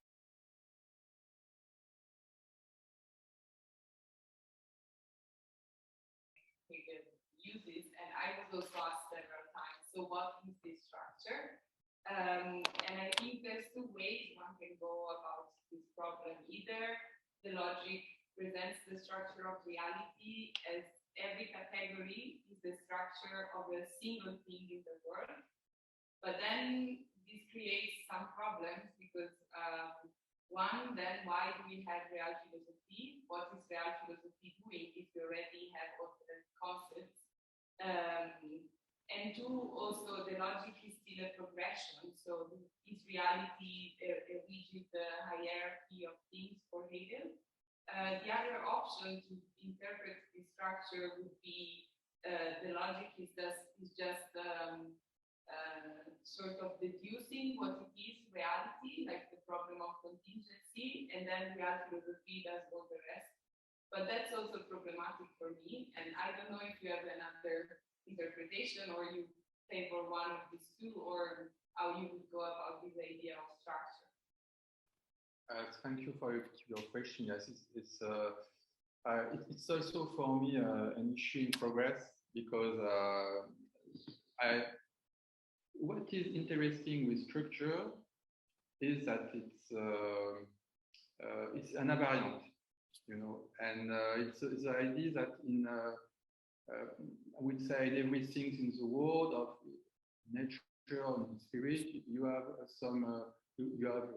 Uses, and I was also asked several times, so what is this structure? And I think there's two ways one can go about this problem. Either the logic presents the structure of reality as every category is the structure of a single thing in the world, but then this creates some problems because One, then why do we have real philosophy? What is real philosophy doing if we already have alternate concepts? And two, also the logic is still a progression. So is reality a rigid hierarchy of things for Hegel? The other option to interpret this structure would be the logic is just sort of deducing what it is reality, like the problem of contingency, and then real philosophy does all the rest. But that's also problematic for me, and I don't know if you have another interpretation or you favor one of these two, or how you would go about this idea of structure. Thank you for your question. Yes, it's also for me an issue in progress, because what is interesting with structure is that it's an invariant, you know, and it's the idea that in I would say in everything in the world of nature and spirit, you have some. You have,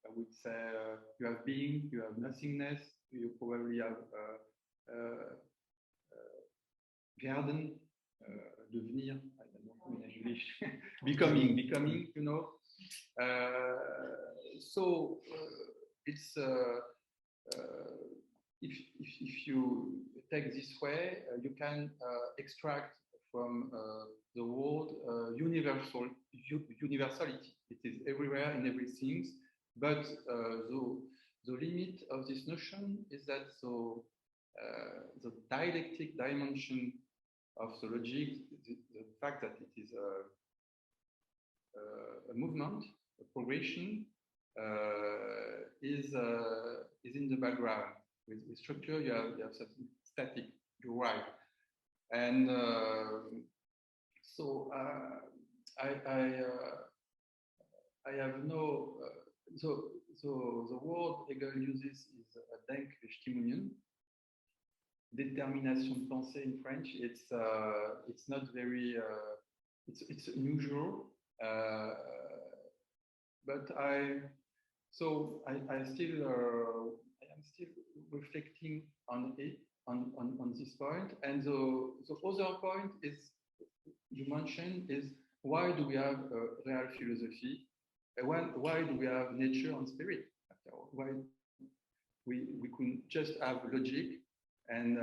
I would say, you have being, you have nothingness, you probably have garden, devenir, I don't know in English, becoming, you know. So it's if you take this way, you can extract from the world universality. It is everywhere in everything, but the limit of this notion is that the dialectic dimension of the logic, the fact that it is a movement, a progression, is in the background. With structure, you have something static. You're right, and so I have no. So the word Hegel uses is Denkbestimmungen. Détermination de pensée in French. It's not very. It's unusual, but I still I am still reflecting on it on this point. And the other point is you mentioned is why do we have real philosophy? Why do we have nature and spirit? Why we couldn't just have logic, and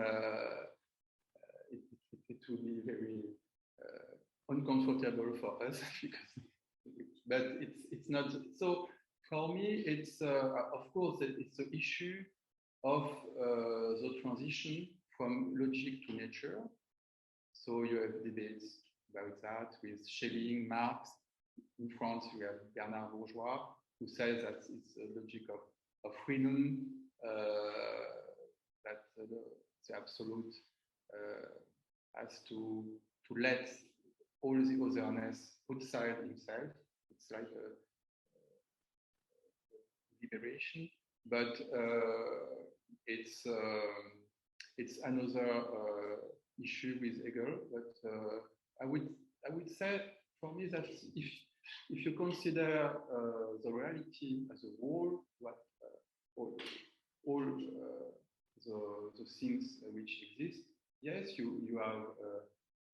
it would be very uncomfortable for us but it's not. So for me, it's of course it's the issue of the transition from logic to nature. So you have debates about that with Schelling, Marx. In France, we have Bernard Bourgeois, who says that it's a logic of freedom, that the absolute has to let all the otherness outside himself. It's like a liberation, but it's another issue with Hegel. But I would say for me that if you consider the reality as a whole, what all the things which exist, yes, you have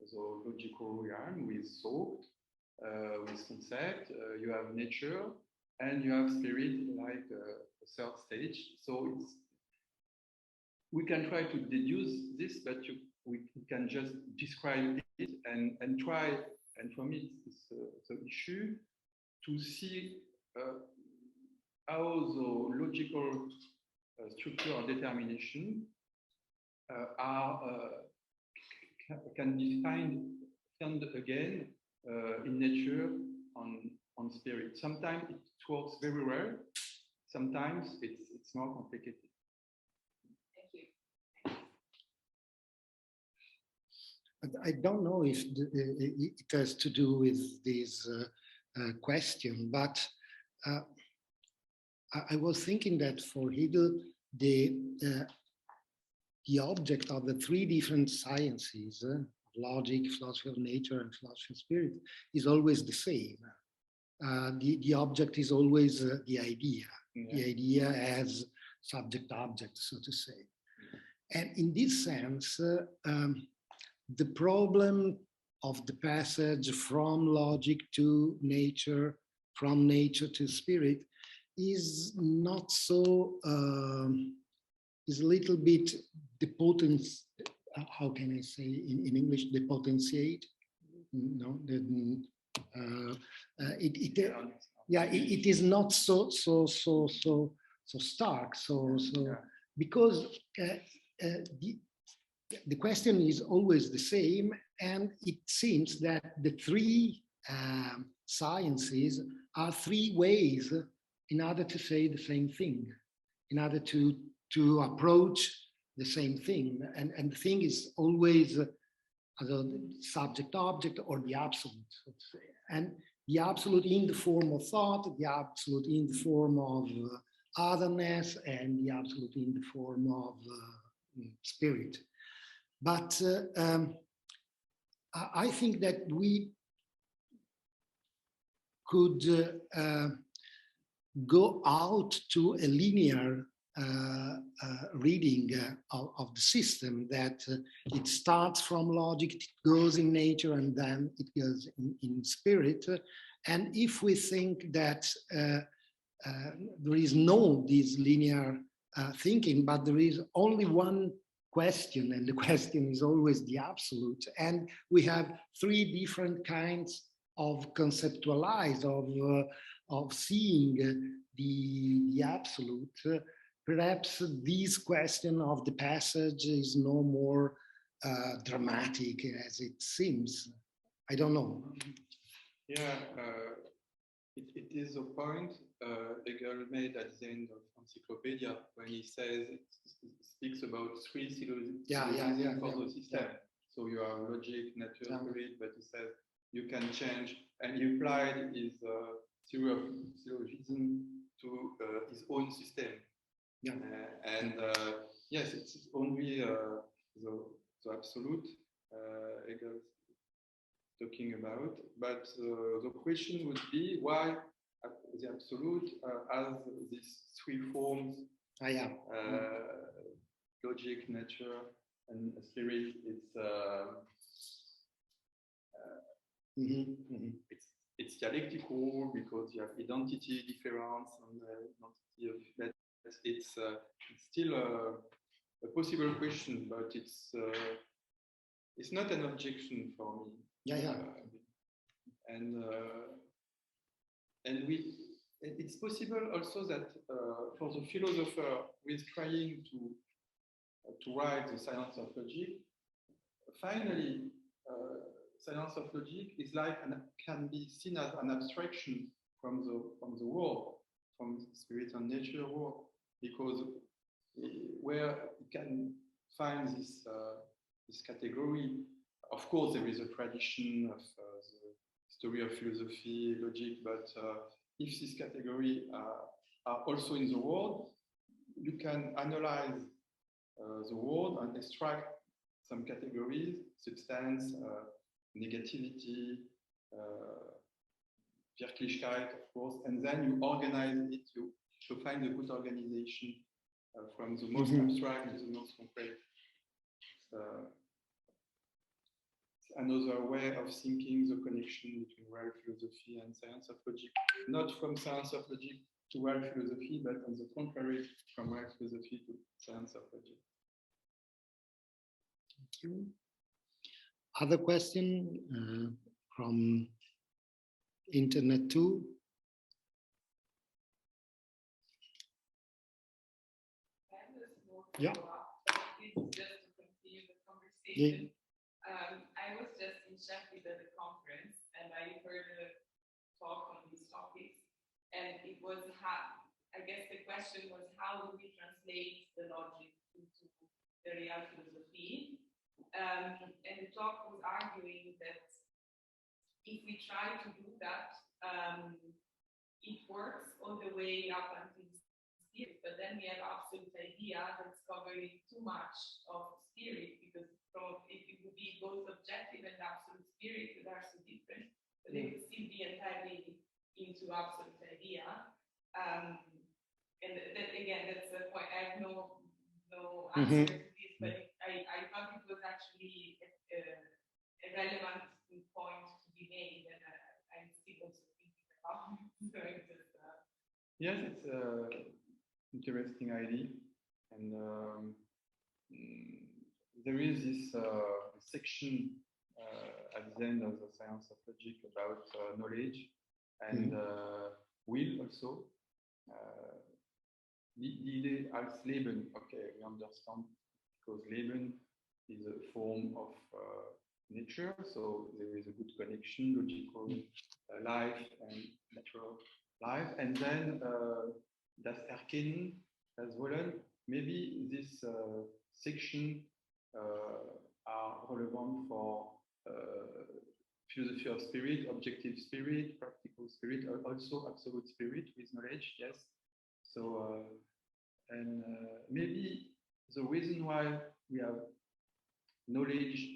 the logical realm with thought, with concept, you have nature, and you have spirit like a third stage. So we can try to deduce this, but we can just describe it and try. And for me, it's the issue to see how the logical structure or determination can be found again in nature on spirit. Sometimes it works very well. Sometimes it's more complicated. I don't know if it has to do with this question, but I was thinking that for Hegel, the object of the three different sciences, logic, philosophy of nature, and philosophy of spirit, is always the same. The object is always the idea. the idea as subject-object, so to say. And in this sense, the problem of the passage from logic to nature, from nature to spirit, is not so, is a little bit depotence, how can I say in English, depotentiate? No, it is not so stark. Because the question is always the same, and it seems that the three sciences are three ways in order to say the same thing, in order to approach the same thing, and the thing is always the subject-object or the absolute, so to say. And the absolute in the form of thought, the absolute in the form of otherness, and the absolute in the form of spirit. But I think that we could go out to a linear reading of the system, that it starts from logic, it goes in nature, and then it goes in spirit. And if we think that there is no this linear thinking, but there is only one question, and the question is always the absolute, and we have three different kinds of conceptualize, of seeing the absolute, perhaps this question of the passage is no more dramatic as it seems. I don't know. Yeah, it is a point Hegel made at the end of Encyclopedia when he says, it speaks about three syllogisms for the system. So you have logic, nature, spirit, but he says you can change, and he applied his theory of syllogism to his own system. Yeah. Yes, it's only the absolute Hegel talking about, but the question would be why the absolute has these three forms: logic, nature, and spirit. It's dialectical because you have identity difference and identity of that. It's still a possible question, but it's not an objection for me. And it's possible also that for the philosopher who is trying to write the science of logic, finally, science of logic is like can be seen as an abstraction from the world, from the spirit and nature world, because where you can find this category. Of course, there is a tradition of the history of philosophy, logic, but if this category are also in the world, you can analyze the world and extract some categories: substance, negativity, Wirklichkeit, of course, and then you organize it to find a good organization from the most abstract to the most concrete. Another way of thinking the connection between real philosophy and science of logic, not from science of logic to real philosophy, but on the contrary, from real philosophy to science of logic. Thank you. Other question from internet too? Yeah. Just to continue the conversation. I was just in Sheffield at a conference, and I heard a talk on these topics, and it was I guess the question was, how do we translate the logic into the real philosophy? And the talk was arguing that if we try to do that, it works all the way up until spirit, but then we have absolute idea that's covering too much of spirit, because it would be both objective and absolute spirit that are so different, but they would still be entirely into absolute idea. that again, that's the point. I have no answer to this, but I thought it was actually a relevant point to be made, and I'm still also thinking about it. Yes, it's an interesting idea, and there is this section at the end of the science of logic about knowledge and will also. L'idée als Leben, okay, we understand, because Leben is a form of nature, so there is a good connection, logical life and natural life. And then das Erkennen, das Wollen, maybe this section are relevant for philosophy of spirit, objective spirit, practical spirit, also absolute spirit with knowledge, yes. So, and maybe the reason why we have knowledge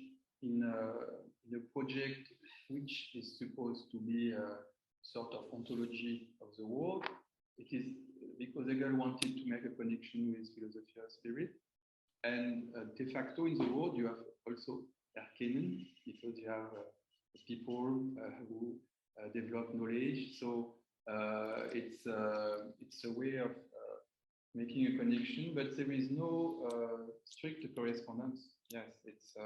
in a project which is supposed to be a sort of ontology of the world, it is because Hegel wanted to make a connection with philosophy of spirit. And de facto in the world, you have also Erkennen, because you have people who develop knowledge. So it's a way of making a connection, but there is no strict correspondence. Yes, it's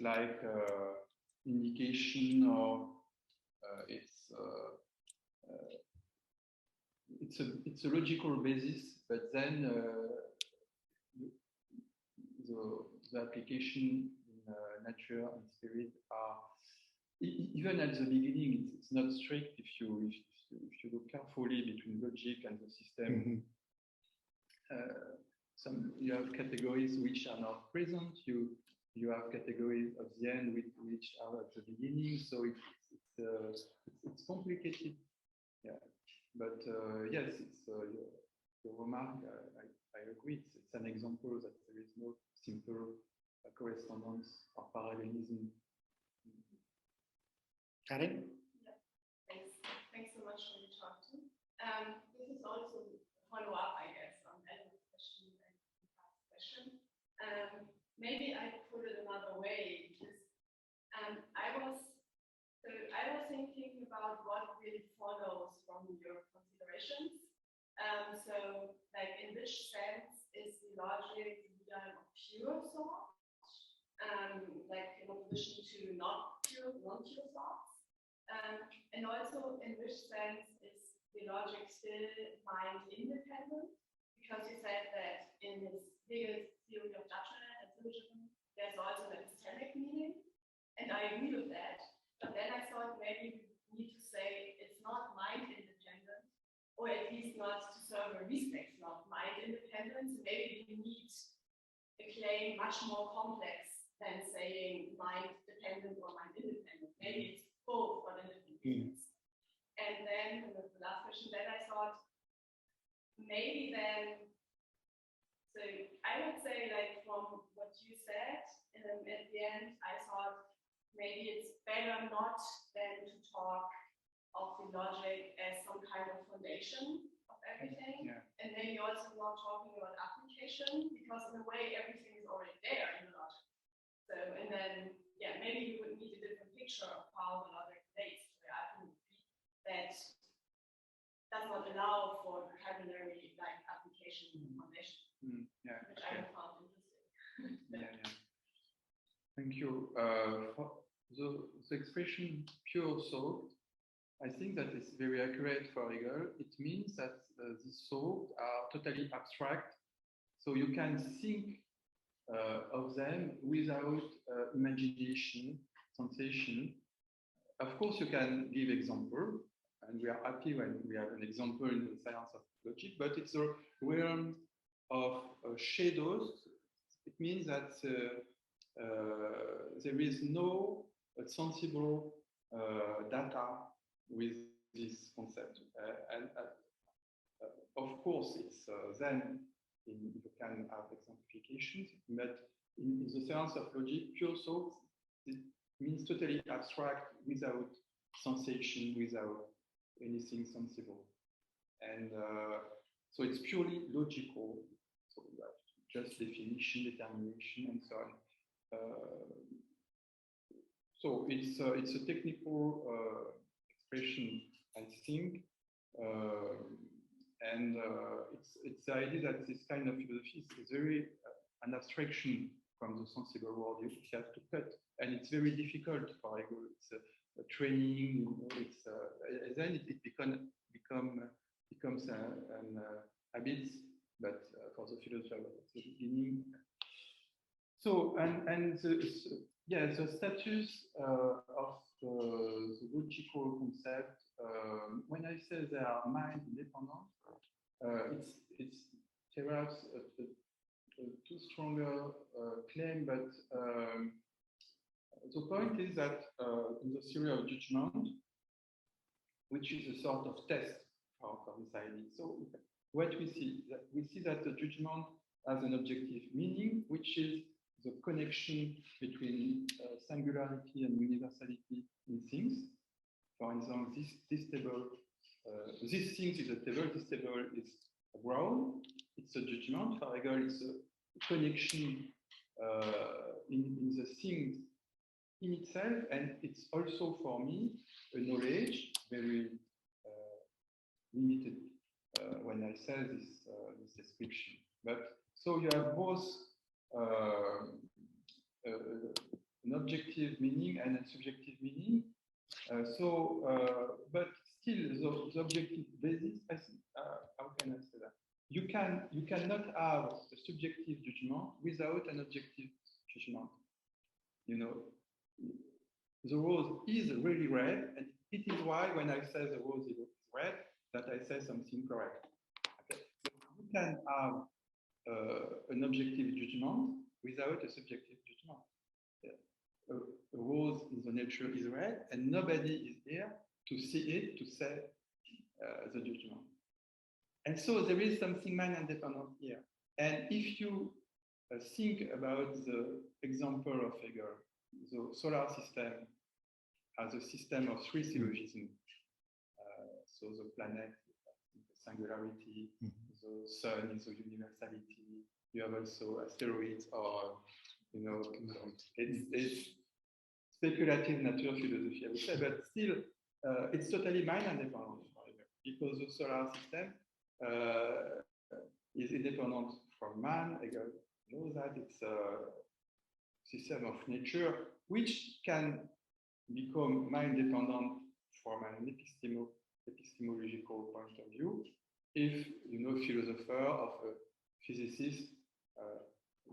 like indication, or it's a logical basis, but then the application in nature and spirit are even at the beginning. It's not strict if you look carefully between logic and the system. Some you have categories which are not present. You have categories at the end which are at the beginning. So it's complicated. Yeah, but yes, it's your remark. I agree. It's an example that there is no simple correspondence or parallelism. Karen? Yeah, thanks so much for the talk too. This is also a follow-up, I guess, on Ellen's question and Pat's question. Maybe I put it another way, because I was thinking about what really follows from your considerations. So, like, in which sense is the logic the realm of pure thought, like in opposition to non-pure thoughts? And also, in which sense is the logic still mind independent? Because you said that in his Hegel's theory of judgment and syllogism, there's also an epistemic meaning, and I agree with that. But then I thought maybe we need to say it's not mind independent, or at least not to serve a respect, not mind independent. So maybe we need a claim much more complex than saying mind dependent or mind independent. Maybe it's both, but in different reasons. And then the last question, then I thought maybe then, so I would say, like, from what you said, at the end, I thought maybe it's better not than to talk of the logic as some kind of foundation of everything. Yeah. And maybe also not talking about application, because in a way everything is already there in the logic. So, and then, yeah, maybe we would need a different picture of how the logic relates to the argument that does not allow for vocabulary like application and foundation, yeah, which I found interesting. Yeah. Thank you. The expression pure thought, I think that is very accurate for Hegel. It means that these thoughts are totally abstract, so you can think of them without imagination, sensation. Of course, you can give example, and we are happy when we have an example in the science of logic, but it's a realm of shadows. It means that there is no sensible data with this concept. And of course, it's then you can have exemplifications, but in the science of logic, pure thought, it means totally abstract, without sensation, without anything sensible. And so it's purely logical. So you have just definition, determination, and so on. So it's a technical expression, I think, and it's the idea that this kind of philosophy is very an abstraction from the sensible world. You have to cut, and it's very difficult for Hegel. It's a training, you know. It's then it becomes an habit, but for the philosopher at the beginning. So and the status of the logical concept. When I say they are mind independent, it's perhaps a too stronger claim, but the point is that in the theory of judgment, which is a sort of test for this idea. So what we see that the judgment has an objective meaning, which is the connection between singularity and universality in things. For example, this table, this thing is a table, this table is a ground, it's a judgment. For Hegel, it's a connection in the things in itself, and it's also for me a knowledge, very limited when I say this description. But so you have both an objective meaning and a subjective meaning. But still, the objective basis. How can I say that? You cannot have a subjective judgment without an objective judgment. You know, the rose is really red, and it is why when I say the rose is red, that I say something correct. Okay. So you can have an objective judgment without a subjective judgment. A rose in the nature is red, and nobody is here to see it, to say the judgment. And so there is something mind independent here. And if you think about the example of Hegel, the solar system as a system of three syllogisms. So the planet, the singularity, the sun is the universality. You have also asteroids, or you know, it's speculative nature philosophy, I would say, but still, it's totally mind independent because the solar system is independent from man. Hegel knows that it's a system of nature which can become mind dependent from an epistemological point of view if, you know, philosopher of a physicist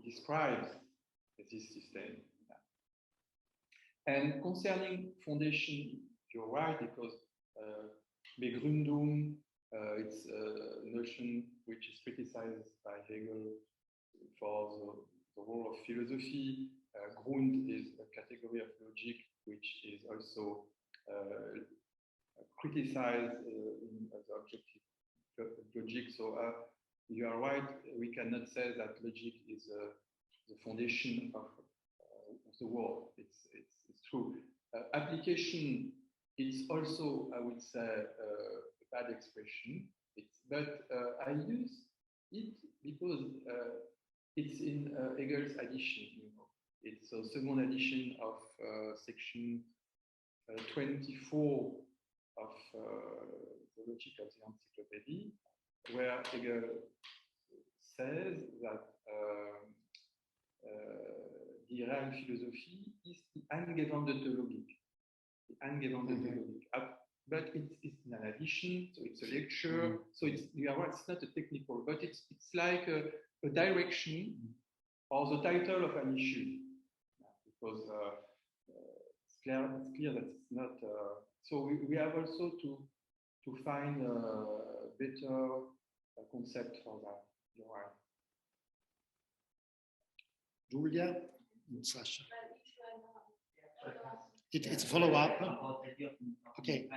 describes this system. And concerning foundation, you're right, because Begründung, it's a notion which is criticized by Hegel for the role of philosophy. Grund is a category of logic which is also criticized in the objective logic. So you are right, we cannot say that logic is the foundation of the world. It's true. Application is also, I would say, a bad expression. But I use it because it's in Hegel's edition. You know, it's a second edition of section 24 of the Logic of the Encyclopedia, where Hegel says that die Realphilosophie ist die angewandte Logik. Die angewandte Logik. But it's an addition, so it's a lecture. So it's not a technical, but it's like a direction or the title of an issue, because it's clear that it's not. So we have also to find a better concept for that. You're right. Julia, Sasha. It's a follow-up. Okay.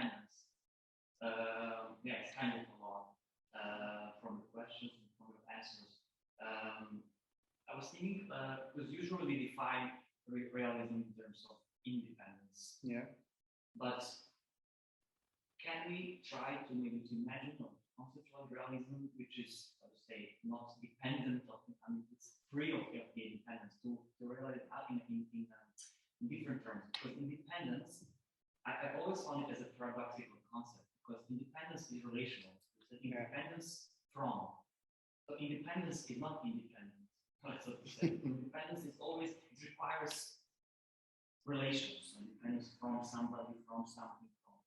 Yeah, it's kind of a lot from the questions and from the answers. I was thinking, because usually we define realism in terms of independence. Yeah. But can we try to maybe to imagine or conceptual realism, which is, I would say, not dependent of, I mean, it's free of the independence to realize in different terms. Because independence, I always found it as a paradoxical concept, because independence is relational. It's an independence from. So independence is not independent. So to say, independence is always, it requires relations, independence from somebody, from something, from.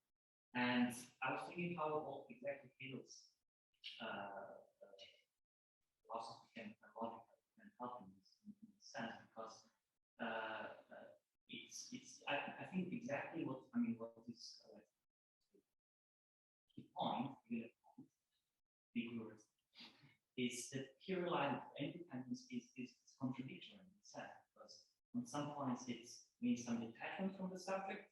And I was thinking how exactly Hegel's philosophy and logic can help in this sense, because I think exactly what is key point, big words, is that here independence is contradictory in sense, because on some points it means some detachment from the subject,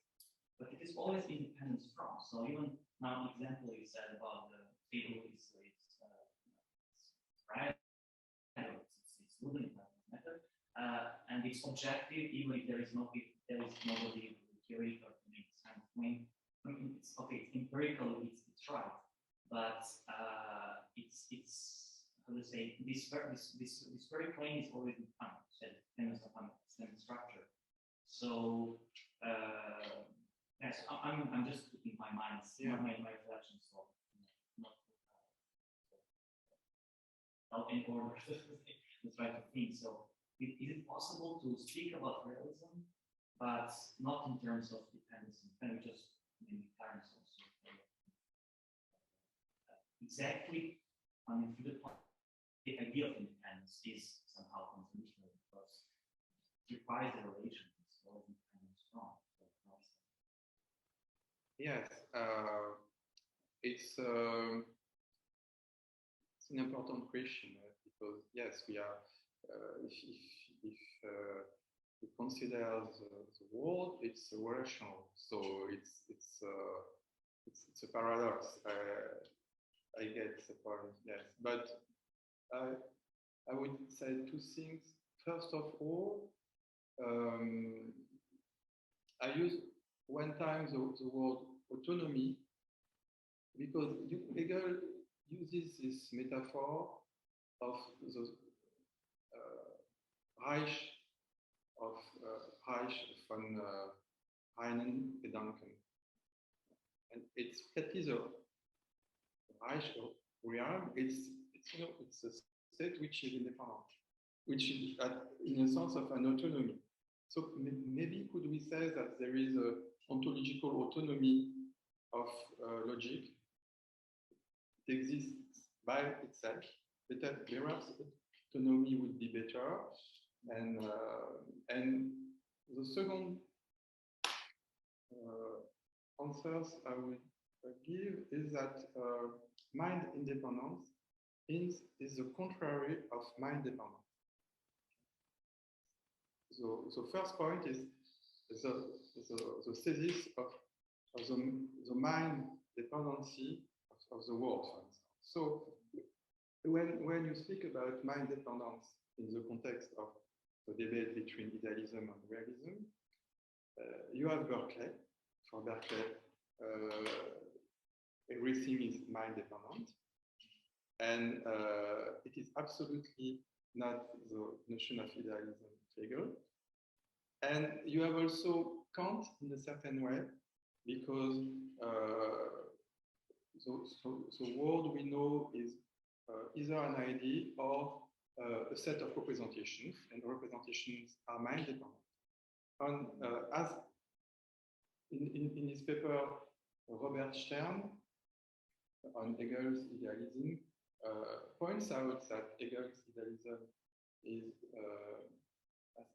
but it is always independence from. So even now, example you said about the field is right, it's wouldn't matter, and it's objective even if there is nobody theory or it's okay, it's empirical, it's right, but it's how to say, this very claim is always defined, depends upon system structure. So yes, I'm just keeping my mind, my reflections, so not in order to try to think. So is it possible to speak about realism, but not in terms of dependency? Can we just in terms of exactly? I mean, to the point, the idea of independence is somehow conditional because it requires a relation. It's always independence from. Yes, it's an important question because yes, we are. If we consider the world, it's rational, so it's a paradox. I get the point, yes, but I would say two things. First of all, I use one time the word autonomy because Hegel uses this metaphor of the Reich von reinen Gedanken. And it's exactly the Reich realm. It's a state which is independent, which is in a sense of an autonomy. So maybe could we say that there is an ontological autonomy of logic? It exists by itself. But perhaps autonomy would be better. And the second answers I would give is that mind independence is the contrary of mind dependence. So first point is the thesis of the mind dependency of the world, for instance. So when you speak about mind dependence in the context of the debate between idealism and realism, you have Berkeley. For Berkeley, everything is mind dependent, and it is absolutely not the notion of idealism of Hegel. And you have also Kant in a certain way, because the world we know is either an idea or a set of representations, and representations are mind dependent. And as in his paper, Robert Stern on Hegel's idealism points out that Hegel's idealism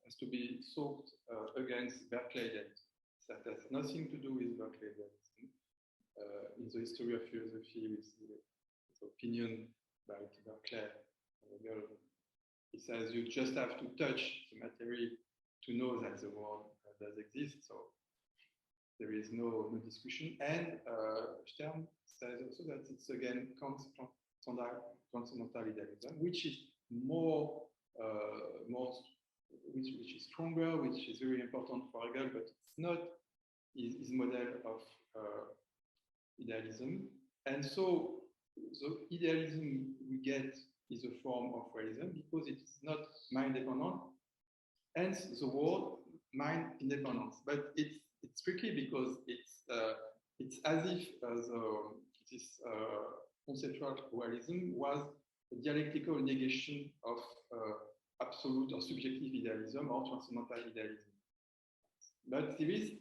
has to be sought against Berkeley idealism. That has nothing to do with Berkeley idealism. In the history of philosophy, with the opinion by Berkeley, he says you just have to touch the material to know that the world does exist. So there is no discussion. And Stern says also that it's again transcendental idealism, which is which is stronger, which is very important for Hegel, but it's not his model of idealism. And so the idealism we get is a form of realism because it is not mind dependent, hence the word mind independence. But it's tricky because it's as if this conceptual realism was a dialectical negation of absolute or subjective idealism or transcendental idealism. But there is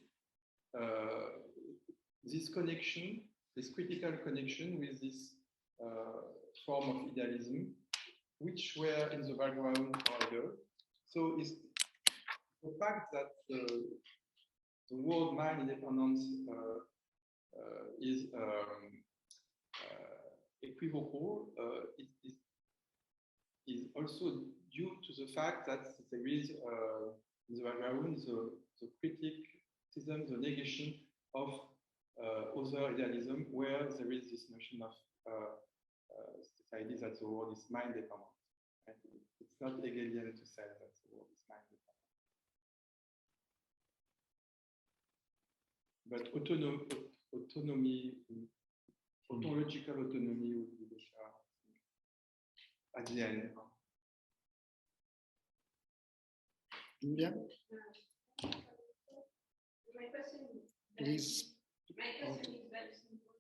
this connection, this critical connection with this form of idealism, which were in the background for Hegel. So it's the fact that the word mind independence is equivocal is also due to the fact that there is in the background the criticism, the negation of other idealism, where there is this notion of this idea that the world is mind dependent. And it's not Hegelian to say that the world is mind dependent. But autonomy, ontological autonomy would be the share at the end. Julia, My question please. My question is very simple,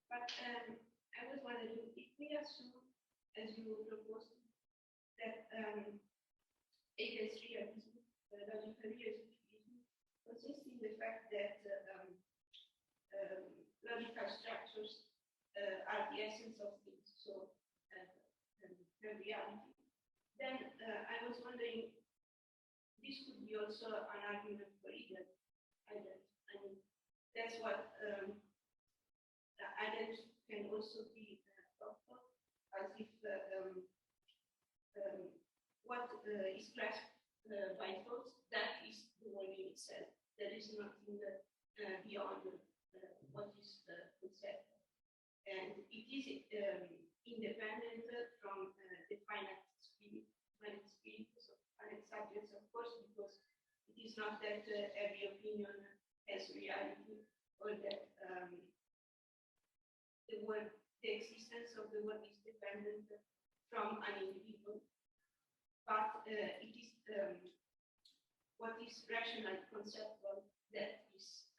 but I was wondering if we assume, as you proposed, that Hegel's realism, logical realism, consists in the fact that logical structures are the essence of things, so the reality. Then I was wondering, this could be also an argument for Hegel. I mean, that's what identity can also be thought of, as if what is grasped by thoughts, that is the world in itself. There is nothing beyond what is concept. And it is independent from the finite spirit, so finite subjects, of course, because it is not that every opinion has reality, or that the existence of the world is dependent from an individual, but it is what is rational, conceptual, that is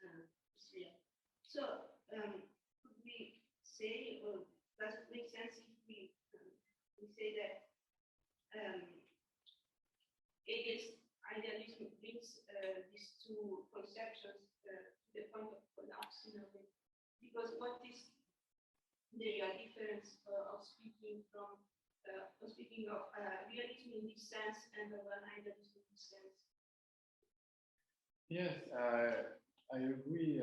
real. So could we say, or does it make sense if we say that Hegel's idealism brings these two conceptions to the point of collapse in a way? Because what is the real difference of speaking of realism in this sense and of an idealism in this sense? Yes, I agree.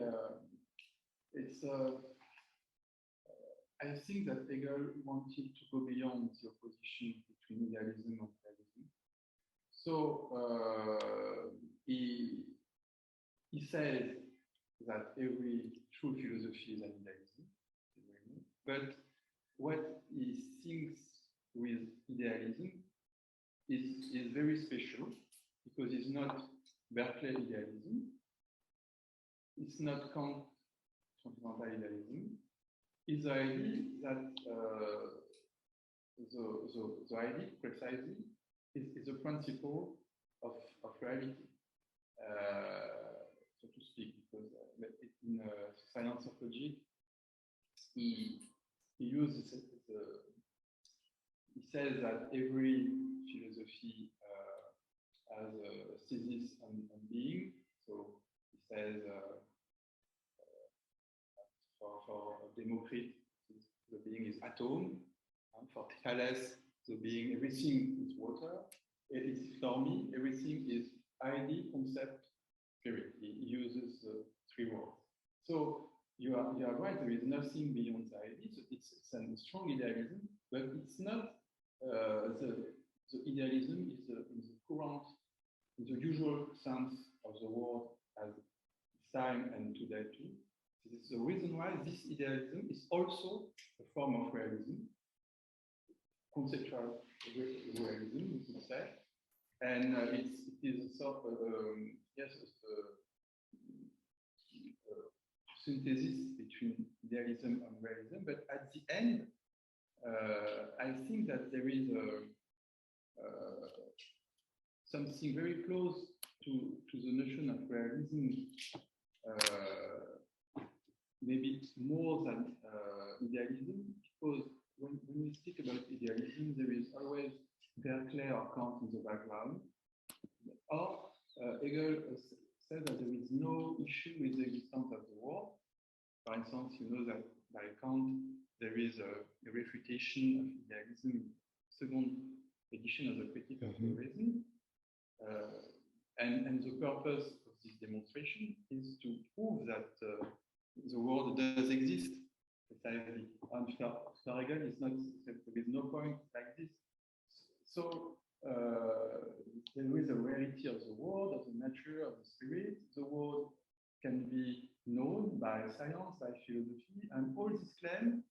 I think that Hegel wanted to go beyond the opposition between idealism and realism. So he says that every true philosophy is an idealism, but what he thinks with idealism is very special, because it's not Berkeley idealism, it's not Kant transcendental idealism. It's the idea that the idea precisely is the principle of reality, so to speak, because in science of logic, he uses he says that every philosophy has a thesis on being. So he says for Democritus, the being is atom. For Thales, the being, everything is water. It's for me, everything is idea, concept, spirit. He uses three words. So you are right. There is nothing beyond the idea. So it's a strong idealism, but it's not the idealism is in the current, in the usual sense of the word as time and today too. This is the reason why this idealism is also a form of realism, conceptual realism, we could say, and it is a sort of synthesis between idealism and realism, but at the end, I think that there is something very close to the notion of realism, maybe more than idealism, because when we speak about idealism, there is always Berkeley or Kant in the background. Or Hegel said that there is no issue with the existence of the world. For instance, you know that by Kant, there is a refutation of idealism, second edition of the Critique of Realism. And the purpose of this demonstration is to prove that the world does exist. Precisely. And for Hegel, there is no point like this. So there is a reality of the world, of the nature, of the spirit. The world can be known by science, by philosophy, and all these claims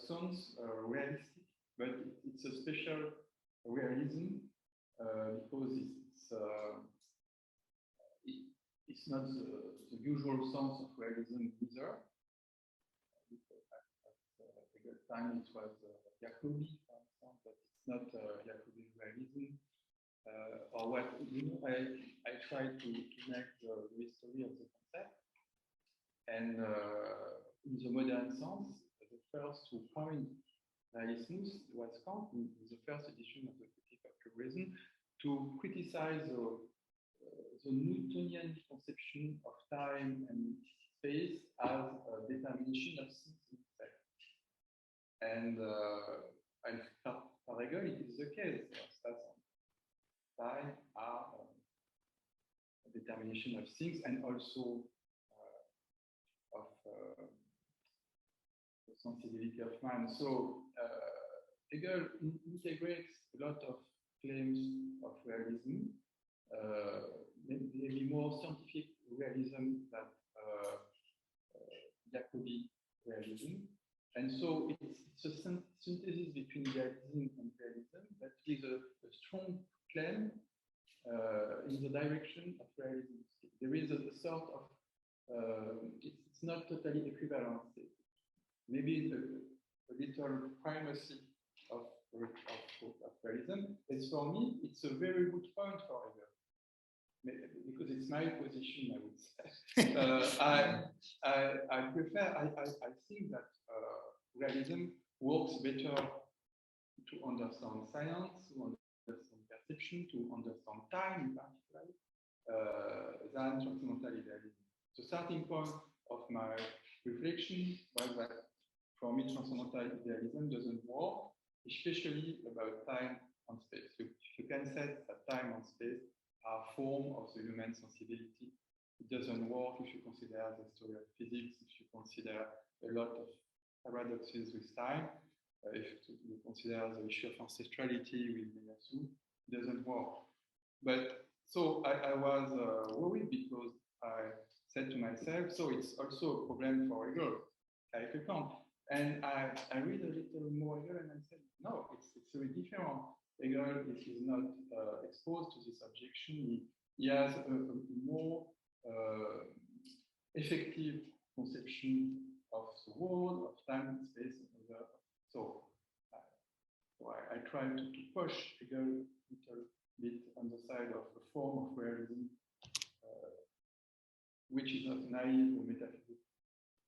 sounds realistic, but it's a special realism because it's not the usual sense of realism either. At Hegel time it was Jacobi, for example, but it's not Jacobi realism. Or what, you know, I try to make the history of the concept, and in the modern sense, the first to coin realism was Kant in the first edition of the Critique of Realism, to criticize the Newtonian conception of time and space as a determination of things in itself. And for Hegel, it is the case. Time are a determination of things and also of the sensibility of man. So Hegel integrates a lot of claims of realism, maybe more scientific realism than Jacobi realism. And so it's a synthesis between idealism and realism that is a strong claim in the direction of realism. There is a sort of, it's not totally equivalent. Maybe a little primacy of realism. As for me, it's a very good point for Hegel, because it's my position, I would say. I prefer, I think that realism works better to understand science, to understand perception, to understand time in particular, than transcendental idealism. The starting point of my reflection was that for me, transcendental idealism doesn't work, especially about time and space. You can say that time and space are a form of the human sensibility. It doesn't work if you consider the story of physics, if you consider a lot of paradoxes with time, if you consider the issue of ancestrality with Ieyasu, it doesn't work. But so I was worried because I said to myself, so it's also a problem for Hegel, like a Kant. And I read a little more Hegel and I said, no, it's very different. Hegel is not exposed to this objection. He has a more effective conception of the world, of time, space, and other. So I try to push Hegel a little bit on the side of a form of realism, which is not naive or metaphysical.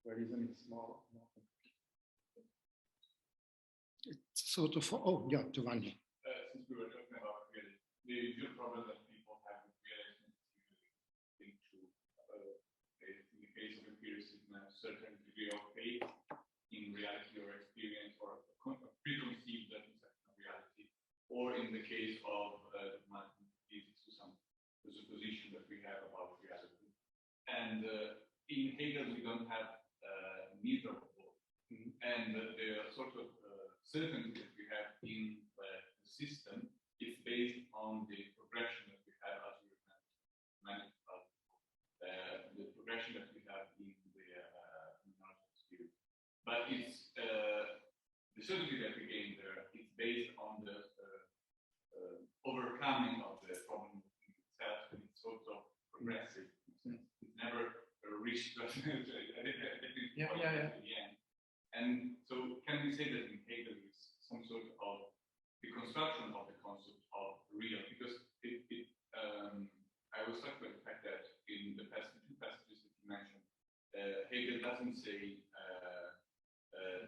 Realism is more complicated. It's sort of, oh, yeah, Giovanni. Since we were talking about realism, the usual problem that people have with realism is usually linked to, in the case of empiricism, a certain degree of faith in reality or experience, or a preconceived conception of reality, or in the case of mathematics, to some presupposition that we have about reality. And in Hegel, we don't have neither of both. And the sort of certainty that we have in the system is based on the progression that we have, as we managed the progression that we have in the knowledge experience. But it's the certainty that we gain there is based on the overcoming of the problem itself, and it's sort of progressive. It's never reached a Yeah. At the end. And so can we say that in Hegel is some sort of deconstruction of the concept of real? Because I was struck by the fact that in the two passages that you mentioned, Hegel doesn't say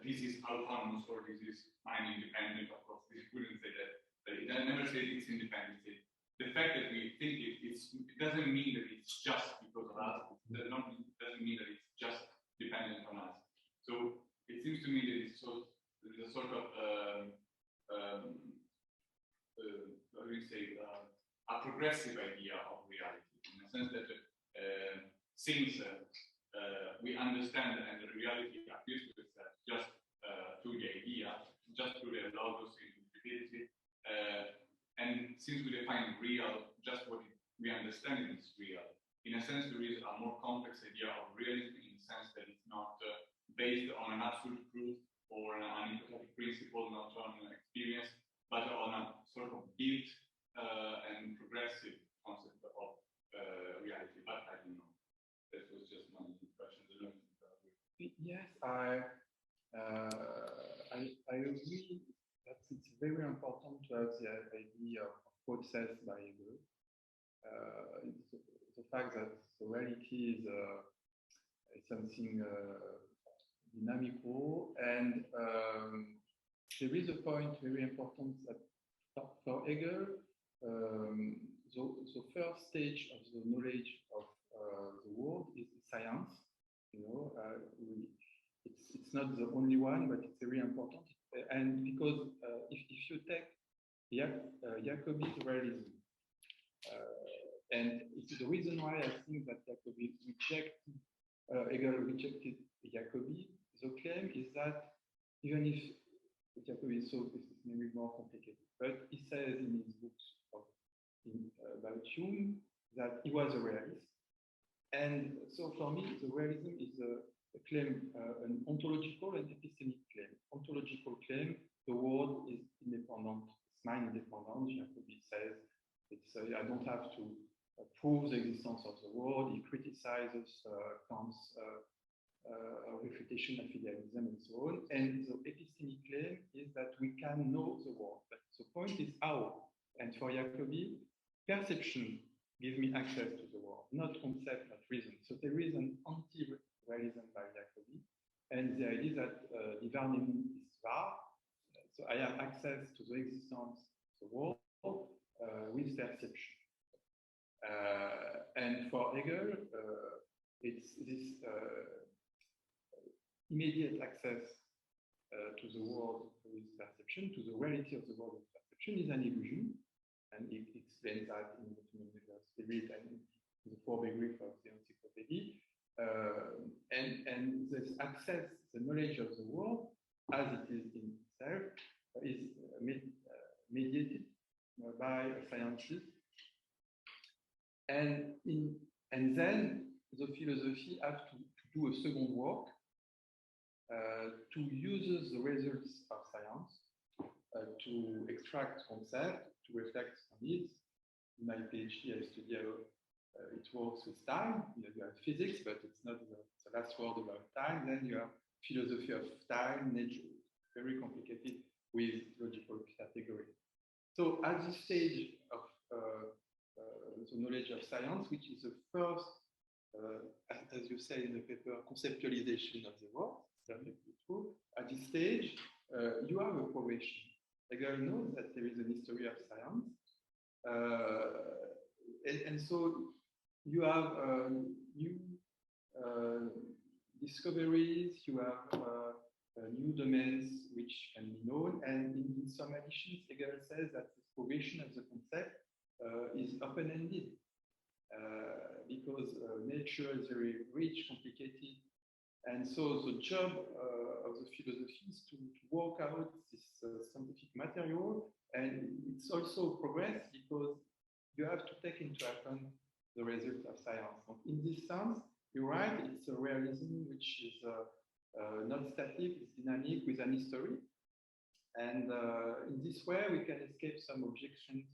this is autonomous or this is mind independent. Of course, he wouldn't say that. But it never says it's independent. The fact that we think it doesn't mean that it's just because of us. It doesn't mean that it's just dependent on us. So it seems to me that there is a sort of what do you say, a progressive idea of reality, in the sense that since we understand and the reality appears to itself just through the idea, just through the logos intuitivity, and since we define real just what we understand is real, in a sense there is a more complex idea of realism, in the sense that it's not based on an absolute truth or an hypothetical principle, not on experience, but on a sort of built and progressive concept of reality. But I don't know. That was just my question. Yes, I agree that it's very important to have the idea of process by Hegel. The fact that the reality is something dynamical, and there is a point very important that for Hegel, the first stage of the knowledge of the world is science. It's not the only one, but it's very important. And because if you take Jacobi's realism, and it's the reason why I think that Hegel rejected Jacobi, the claim is that even if Jacobi is so, this is maybe more complicated, but he says in his books about Hume that he was a realist. And so for me, the realism is a claim, an ontological and epistemic claim. Ontological claim, the world is independent, it's mind independent. Jacobi says, I don't have to prove the existence of the world. He criticizes Kant's refutation of idealism and so on. And the epistemic claim is that we can know the world. But the point is how. And for Jacobi, perception gives me access to the world, not concept, not reason. So there is an anti-realism by Jacobi. And the idea that die Wahrnehmung ist wahr, so I have access to the existence of the world with perception. And for Hegel, it's this immediate access to the world with perception, to the reality of the world with perception, is an illusion. And he explains that in the Spirit and in the forebegrip of the Encyclopedia. And this access, the knowledge of the world, as it is in itself, is mediated by scientists. And then the philosophy has to do a second work to use the results of science to extract concept, to reflect on it. In my PhD, I study how it works with time. You have physics, but it's not the last word about time. Then you have philosophy of time, nature, very complicated with logical categories. So at this stage of the knowledge of science, which is the first, as you say in the paper, conceptualization of the world, perfectly true. At this stage, you have a progression. Hegel knows that there is a history of science, and so you have new discoveries, you have new domains which can be known, and in some editions, Hegel says that this progression of the concept is open-ended because nature is very rich, complicated, and so the job of the philosophy is to work out this scientific material, and it's also progress because you have to take into account the results of science. So in this sense, you're right, it's a realism which is not static, it's dynamic with an history. And in this way, we can escape some objections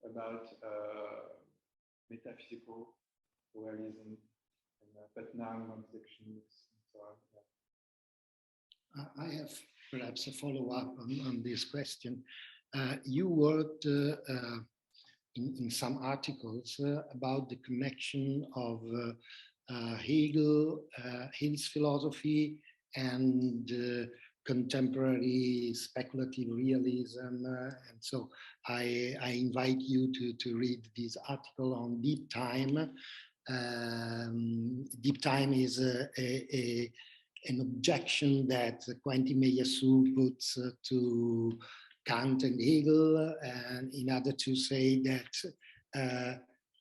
about metaphysical realism and but now non-fictionists and so on. I have perhaps a follow-up on this question. You worked in some articles about the connection of Hegel's philosophy and contemporary speculative realism. And so I invite you to read this article on deep time. Deep time is an objection that Quentin Meillassoux puts to Kant and Hegel, and in order to say that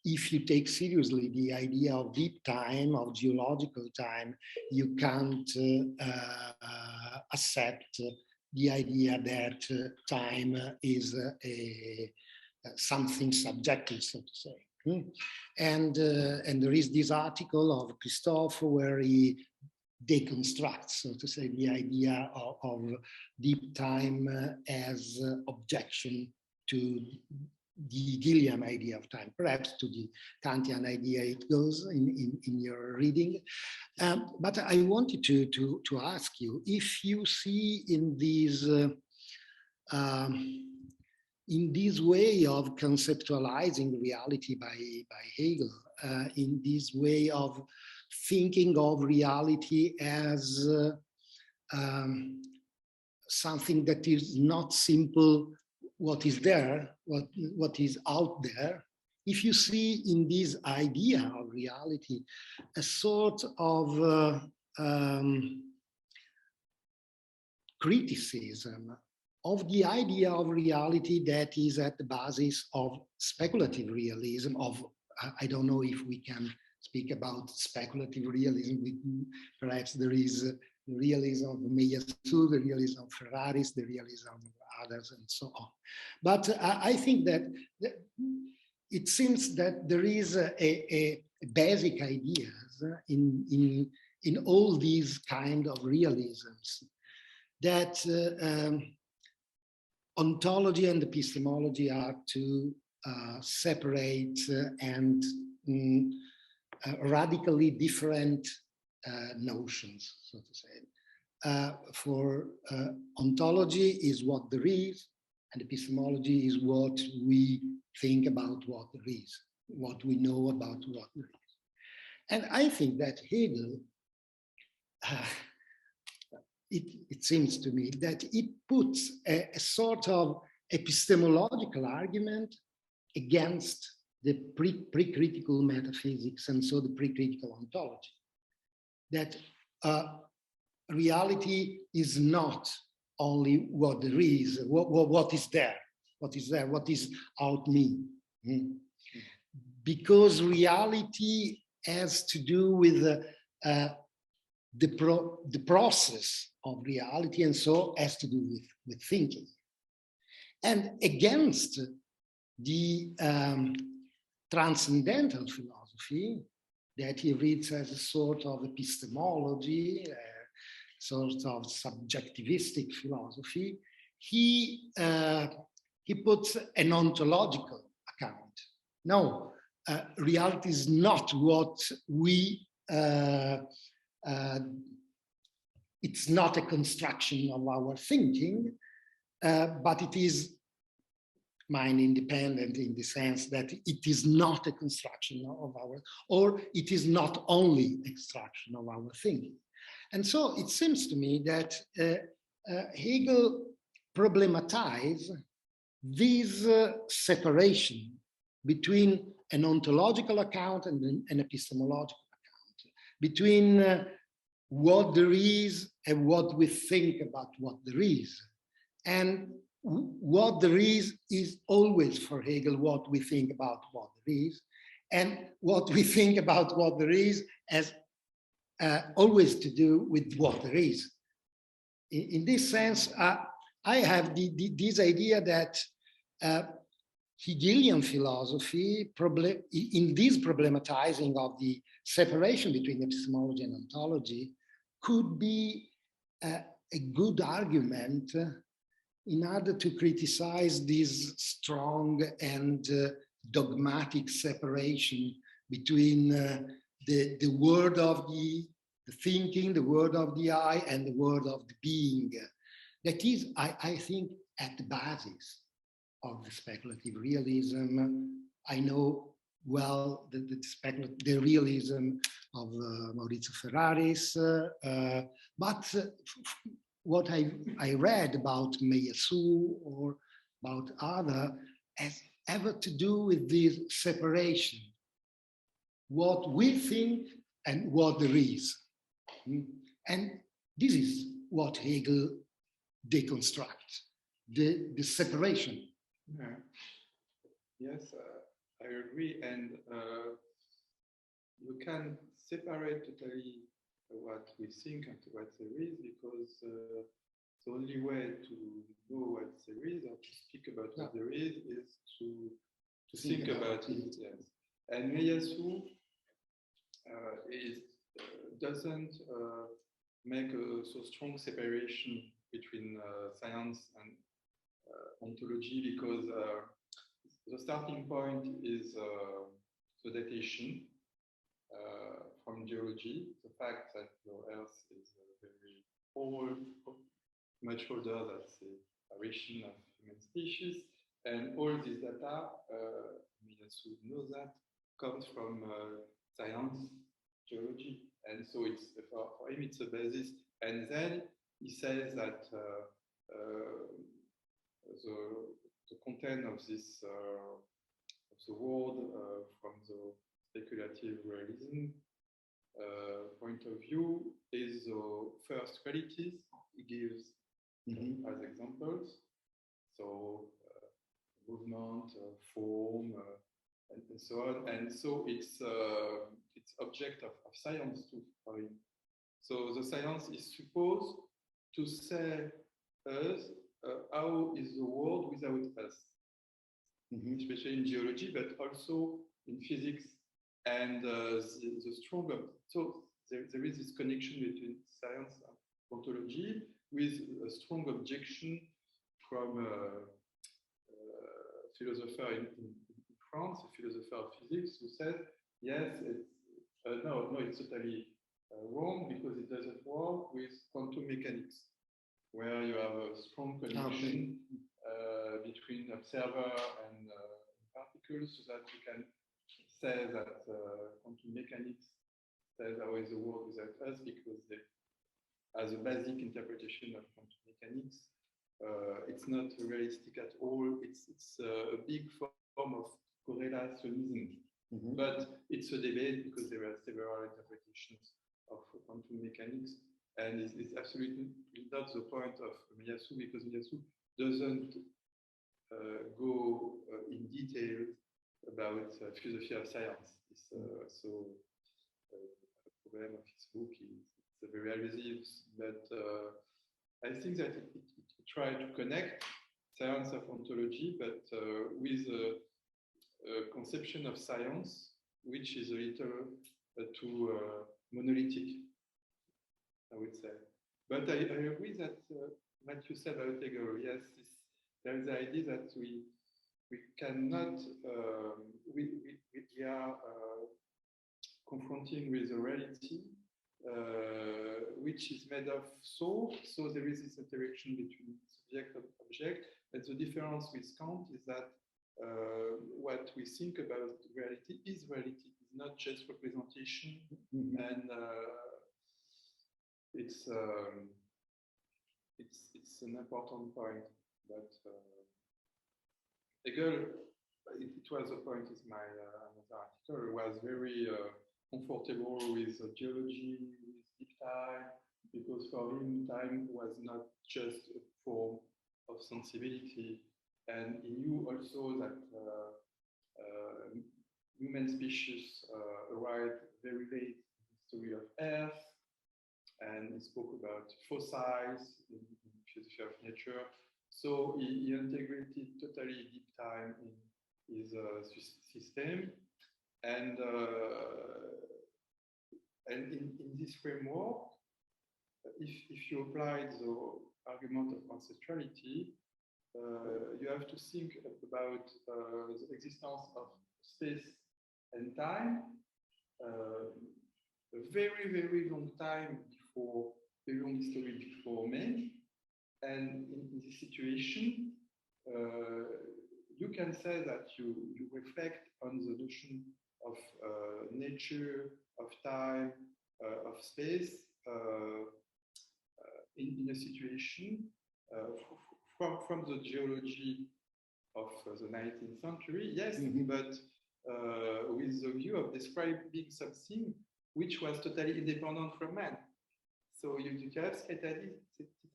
if you take seriously the idea of deep time, of geological time, you can't accept the idea that time is something subjective, so to say. And there is this article of Christophe where he deconstructs, so to say, the idea of deep time as objection to the Hegelian idea of time, perhaps to the Kantian idea it goes in your reading. But I wanted to ask you if you see in this way of conceptualizing reality by Hegel, in this way of thinking of reality as something that is not simple, what is there, what is out there. If you see in this idea of reality a sort of criticism of the idea of reality that is at the basis of speculative realism, of, I don't know if we can speak about speculative realism. Perhaps there is the realism of Meillassoux, the realism of Ferraris, the realism of others, and so on. But I think that it seems that there is a basic ideas in all these kind of realisms that ontology and epistemology are two separate and radically different notions, so to say. For ontology is what there is, and epistemology is what we think about what there is, what we know about what there is. And I think that Hegel, it seems to me that it puts a sort of epistemological argument against the pre-critical metaphysics, and so the pre-critical ontology. That reality is not only what there is, what is there, what is out me. Because reality has to do with the process of reality, and so has to do with thinking. And against the transcendental philosophy that he reads as a sort of epistemology, a sort of subjectivistic philosophy, he puts an ontological account. No, reality is not what we, it's not a construction of our thinking, but it is mind independent in the sense that it is not a construction of our, or it is not only extraction of our thinking. And so it seems to me that Hegel problematized this separation between an ontological account and an epistemological account, between what there is and what we think about what there is. And what there is always for Hegel what we think about what there is, and what we think about what there is has always to do with what there is. In this sense, I have this idea that Hegelian philosophy, in this problematizing of the separation between epistemology and ontology, could be a good argument in order to criticize this strong and dogmatic separation between the world of the thinking, the world of the I, and the world of the being. That is, I think, at the basis of the speculative realism. I know well the realism of Maurizio Ferraris, but what I read about Meillassoux or about other has ever to do with this separation, what we think and what there is. And this is what Hegel deconstructs, the separation. Yeah. Yes, I agree. And you can separate totally what we think and what there is, because the only way to know what there is or to speak about what there is to think about it. Yes. And Meillassoux doesn't make a so strong separation between science and ontology, because the starting point is the datation from geology, the fact that the Earth is very old, much older than the apparition of human species, and all this data, Meillassoux knows that, comes from science, geology, and so it's for him it's a basis. And then he says that the content of this of the world from the speculative realism point of view is the first qualities he gives as examples. So movement, form, and so on. And so it's object of science too for him. So the science is supposed to say us how is the world without us, especially in geology, but also in physics. And the stronger, so there is this connection between science and ontology, with a strong objection from a philosopher in France, a philosopher of physics, who said, yes, it's, no, it's totally wrong, because it doesn't work with quantum mechanics, where you have a strong connection between observer and particles, so that you can say that quantum mechanics says how is the world without us, because they, as a basic interpretation of quantum mechanics, it's not realistic at all. It's a big form of correlationism. But it's a debate, because there are several interpretations of quantum mechanics, and it's absolutely not the point of Meillassoux, because Meillassoux doesn't go in detail about philosophy of science. It's so the problem of his book is it's very elusive, but I think that it tried to connect science of ontology, but with a conception of science which is a little too monolithic, I would say. But I agree that what you said about Hegel, yes, there is the idea that we cannot, we are confronting with a reality which is made of soul, so there is this interaction between subject and object, and the difference with Kant is that what we think about reality is reality, it's not just representation, and it's an important point. But Hegel, it was a point in my another article, was very comfortable with geology, with deep time, because for him time was not just a form of sensibility, and he knew also that human species arrived very late in the history of Earth, and he spoke about fossils in philosophy of nature. So he integrated totally deep time in his system, and in this framework, if you apply the argument of conceptuality, you have to think about the existence of space and time a very, very long time before, very long history before men. And in this situation, you can say that you reflect on the notion of nature, of time, of space in a situation from the geology of the 19th century, yes, but with the view of describing something which was totally independent from man. So you have this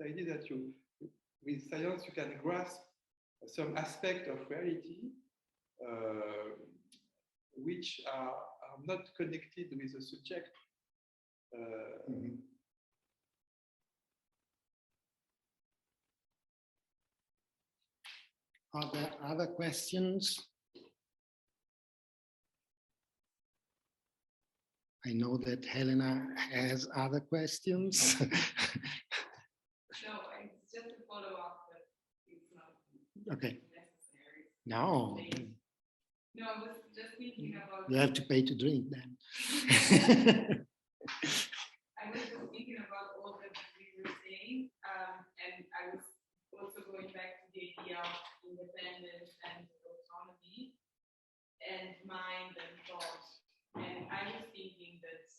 idea that with science you can grasp some aspect of reality which are not connected with the subject. Are there other questions? I know that Helena has other questions. No, it's just a follow-up, but it's not Okay. necessary. No. No, I was just thinking about. You have to pay to drink then. I was just thinking about all that we were saying, and I was also going back to the idea of independence and autonomy and mind and thought. And I was thinking that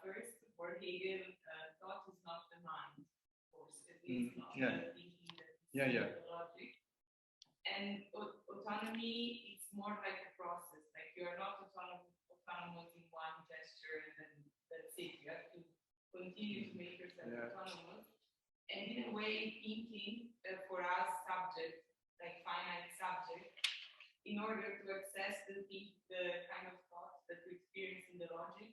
first, for Hegel, thought is not the mind, of course, at least not the thinking that is the logic. And autonomy is more like a process, like you are not autonomous in one gesture and then that's it. You have to continue to make yourself autonomous. And in a way, thinking for us subject, like finite subject, in order to access the kind of thoughts that we experience in the logic,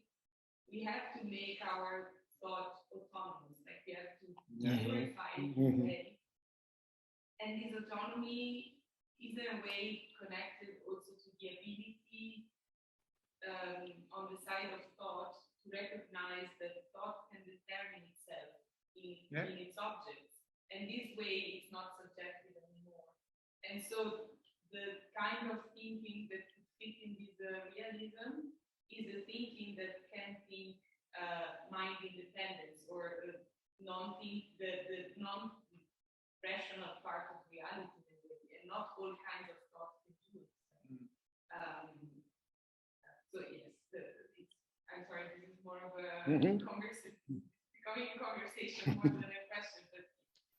we have to make our thought autonomous, like we have to purify it in a way. And this autonomy is in a way connected also to the ability on the side of thought to recognize that thought can determine itself in its objects. And this way it's not subjective anymore. And so the kind of thinking that could fit in this realism is a thinking that can think mind independence or the non-rational part of reality, and not all kinds of thought can do it. So yes, I'm sorry, this is more of a conversation, becoming a conversation more than a question, but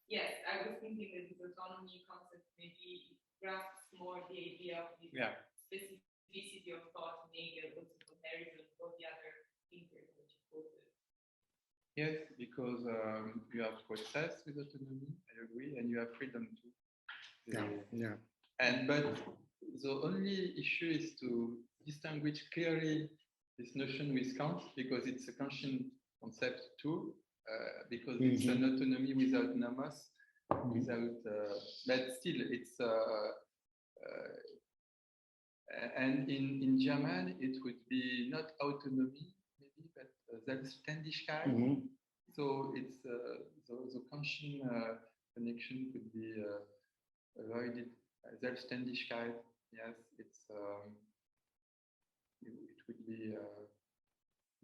yes, I was thinking that this autonomy concept maybe grasps more the idea of the specificity of thought in Hegel, also comparison with all the other thinkers that you quoted. Yes, because you have to access with autonomy, I agree, and you have freedom too. But the only issue is to distinguish clearly this notion with Kant, because it's a Kantian concept too, because it's an autonomy without nomos, but still it's and in German it would be not autonomy maybe, but Selbstständigkeit. So it's the Kantian connection could be avoided. Selbstständigkeit, yes, it's it would be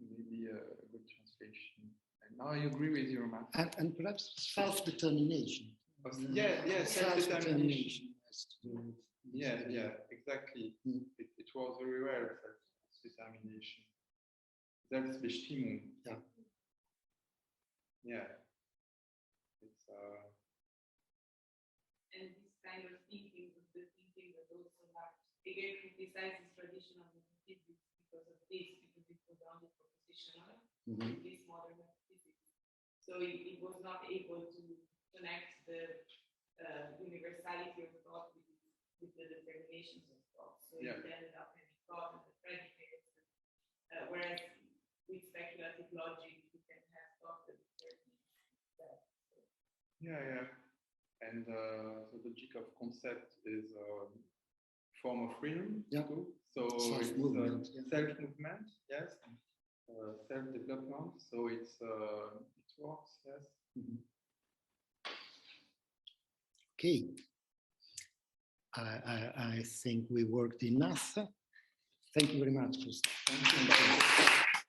maybe a good translation. And now I agree with you, Roman. And perhaps self-determination. Self-determination. Exactly. It was very well, self-determination. Selbstbestimmung. It's and this kind of thinking was the thinking that also Hegel criticizes traditional metaphysics because of this, because it was only propositional in this modern metaphysics. So it was not able to connect the universality of thought with the determinations of thought. So it ended up having thought and the predicates. Whereas with speculative logic, you can have thought that determines that. And the logic of concept is a form of freedom too. So Self-movement, self-movement, yes, self-development. So it works, yes. Okay. I think we worked enough. Thank you very much, Christophe. Thank you.